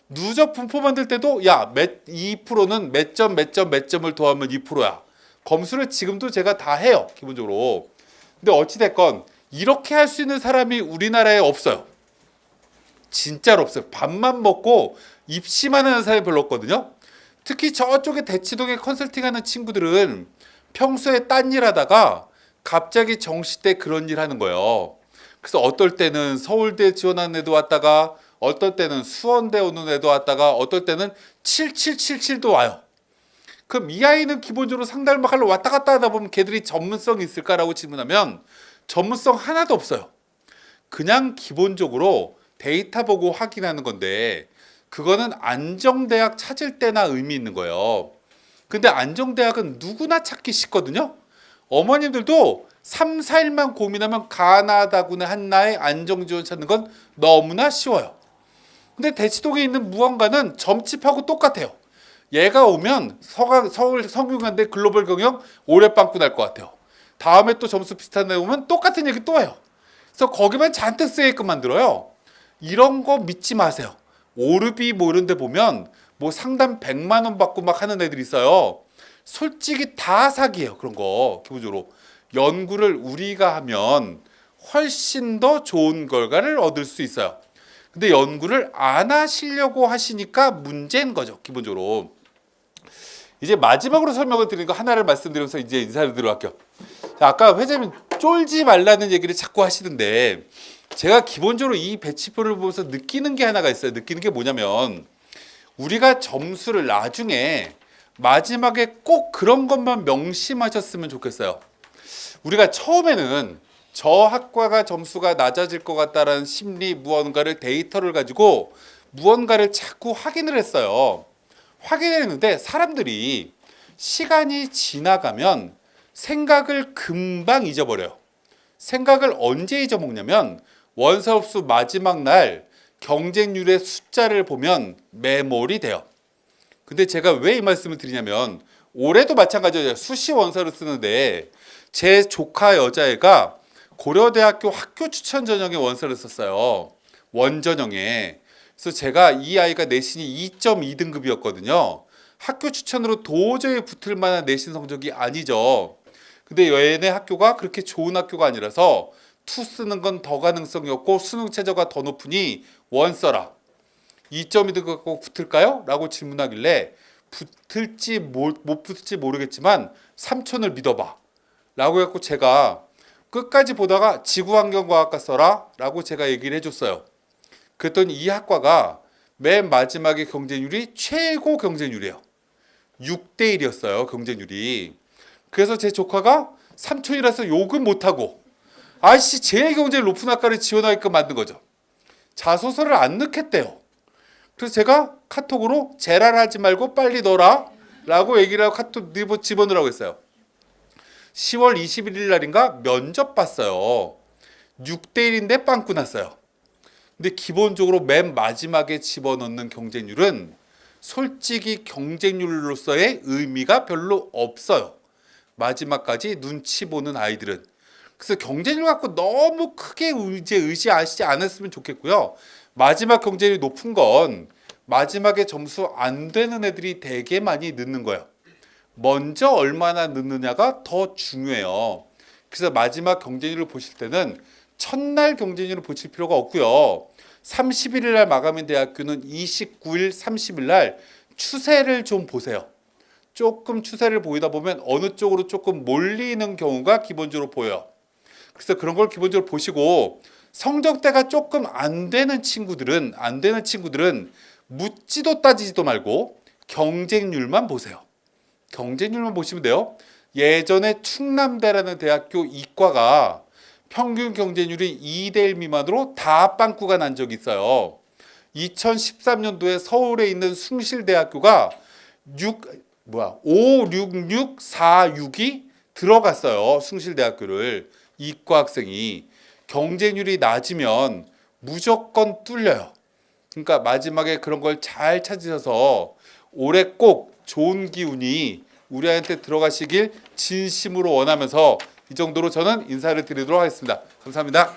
누적 분포 만들 때도 야, 2%는 몇 점, 몇 점, 몇 점을 더하면 2%야. 검수를 지금도 제가 다 해요, 기본적으로. 근데 어찌됐건 이렇게 할 수 있는 사람이 우리나라에 없어요. 진짜로 없어요. 밥만 먹고 입시만 하는 사람이 별로 없거든요. 특히 저쪽에 대치동에 컨설팅하는 친구들은 평소에 딴 일 하다가 갑자기 정시 때 그런 일 하는 거예요. 그래서 어떨 때는 서울대 지원하는 애도 왔다가, 어떨 때는 수원대 오는 애도 왔다가, 어떨 때는 7777도 와요. 그럼 이 아이는 기본적으로 상담을 하러 왔다 갔다 하다 보면 걔들이 전문성이 있을까라고 질문하면 전문성 하나도 없어요. 그냥 기본적으로 데이터 보고 확인하는 건데, 그거는 안정대학 찾을 때나 의미 있는 거예요. 근데 안정대학은 누구나 찾기 쉽거든요. 어머님들도 3, 4일만 고민하면 가나다군의 한나의 안정지원 찾는 건 너무나 쉬워요. 근데 대치동에 있는 무언가는 점집하고 똑같아요. 얘가 오면 서울 성균관대 글로벌 경영 올해 빵꾸 날 것 같아요. 다음에 또 점수 비슷한 애 오면 똑같은 얘기 또 해요. 그래서 거기만 잔뜩 쓰게끔 만들어요. 이런 거 믿지 마세요. 오르비 뭐 이런 데 보면 뭐 상담 100만 원 받고 막 하는 애들이 있어요. 솔직히 다 사기예요. 그런 거 기본적으로. 연구를 우리가 하면 훨씬 더 좋은 결과를 얻을 수 있어요. 근데 연구를 안 하시려고 하시니까 문제인 거죠, 기본적으로. 이제 마지막으로 설명을 드리는 거 하나를 말씀드리면서 이제 인사를 드려갈게요. 아까 회장님 쫄지 말라는 얘기를 자꾸 하시던데, 제가 기본적으로 이 배치표를 보면서 느끼는 게 하나가 있어요. 느끼는 게 뭐냐면, 우리가 점수를 나중에 마지막에 꼭 그런 것만 명심하셨으면 좋겠어요. 우리가 처음에는 저 학과가 점수가 낮아질 것 같다라는 심리 무언가를 데이터를 가지고 무언가를 자꾸 확인을 했어요. 확인했는데 사람들이 시간이 지나가면 생각을 금방 잊어버려요. 생각을 언제 잊어먹냐면 원서흡수 마지막 날 경쟁률의 숫자를 보면 메모리 돼요. 근데 제가 왜 이 말씀을 드리냐면, 올해도 마찬가지예요. 수시 원서를 쓰는데 제 조카 여자애가 고려대학교 학교 추천 전형의 원서를 썼어요. 원전형에. 그래서 제가 이 아이가 내신이 2.2등급이었거든요. 학교 추천으로 도저히 붙을 만한 내신 성적이 아니죠. 근데 얘네 학교가 그렇게 좋은 학교가 아니라서 투 쓰는 건 더 가능성이 없고 수능 최저가 더 높으니 원 써라. 2.2등급 갖고 붙을까요? 라고 질문하길래 붙을지 못 붙을지 모르겠지만 삼촌을 믿어봐 라고 해갖고 제가 끝까지 보다가 지구환경과학과 써라 라고 제가 얘기를 해줬어요. 그랬더니 이 학과가 맨 마지막에 경쟁률이 최고 경쟁률이에요. 6대 1이었어요, 경쟁률이. 그래서 제 조카가 삼촌이라서 욕은 못하고 아이씨 제일 경쟁 높은 학과를 지원하게끔 만든 거죠. 자소서를 안 넣겠대요. 그래서 제가 카톡으로 제랄하지 말고 빨리 넣어라 라고 얘기를 하고 카톡 집어넣으라고 했어요. 10월 21일 날인가 면접 봤어요. 6대 1인데 빵꾸 났어요. 근데 기본적으로 맨 마지막에 집어넣는 경쟁률은 솔직히 경쟁률로서의 의미가 별로 없어요. 마지막까지 눈치 보는 아이들은. 그래서 경쟁률 갖고 너무 크게 의지하시지 않았으면 좋겠고요. 마지막 경쟁률이 높은 건 마지막에 점수 안 되는 애들이 되게 많이 늦는 거예요. 먼저 얼마나 늦느냐가 더 중요해요. 그래서 마지막 경쟁률을 보실 때는 첫날 경쟁률을 보실 필요가 없고요. 31일 날 마감인 대학교는 29일, 30일 날 추세를 좀 보세요. 조금 추세를 보이다 보면 어느 쪽으로 조금 몰리는 경우가 기본적으로 보여요. 그래서 그런 걸 기본적으로 보시고 성적대가 조금 안 되는 친구들은 묻지도 따지지도 말고 경쟁률만 보세요. 경쟁률만 보시면 돼요. 예전에 충남대라는 대학교 이과가 평균 경쟁률이 2대 1 미만으로 다 빵꾸가 난 적이 있어요. 2013년도에 서울에 있는 숭실대학교가 56646이 들어갔어요. 숭실대학교를 이과 학생이 경쟁률이 낮으면 무조건 뚫려요. 그러니까 마지막에 그런 걸 잘 찾으셔서 올해 꼭 좋은 기운이 우리한테 들어가시길 진심으로 원하면서 이 정도로 저는 인사를 드리도록 하겠습니다. 감사합니다.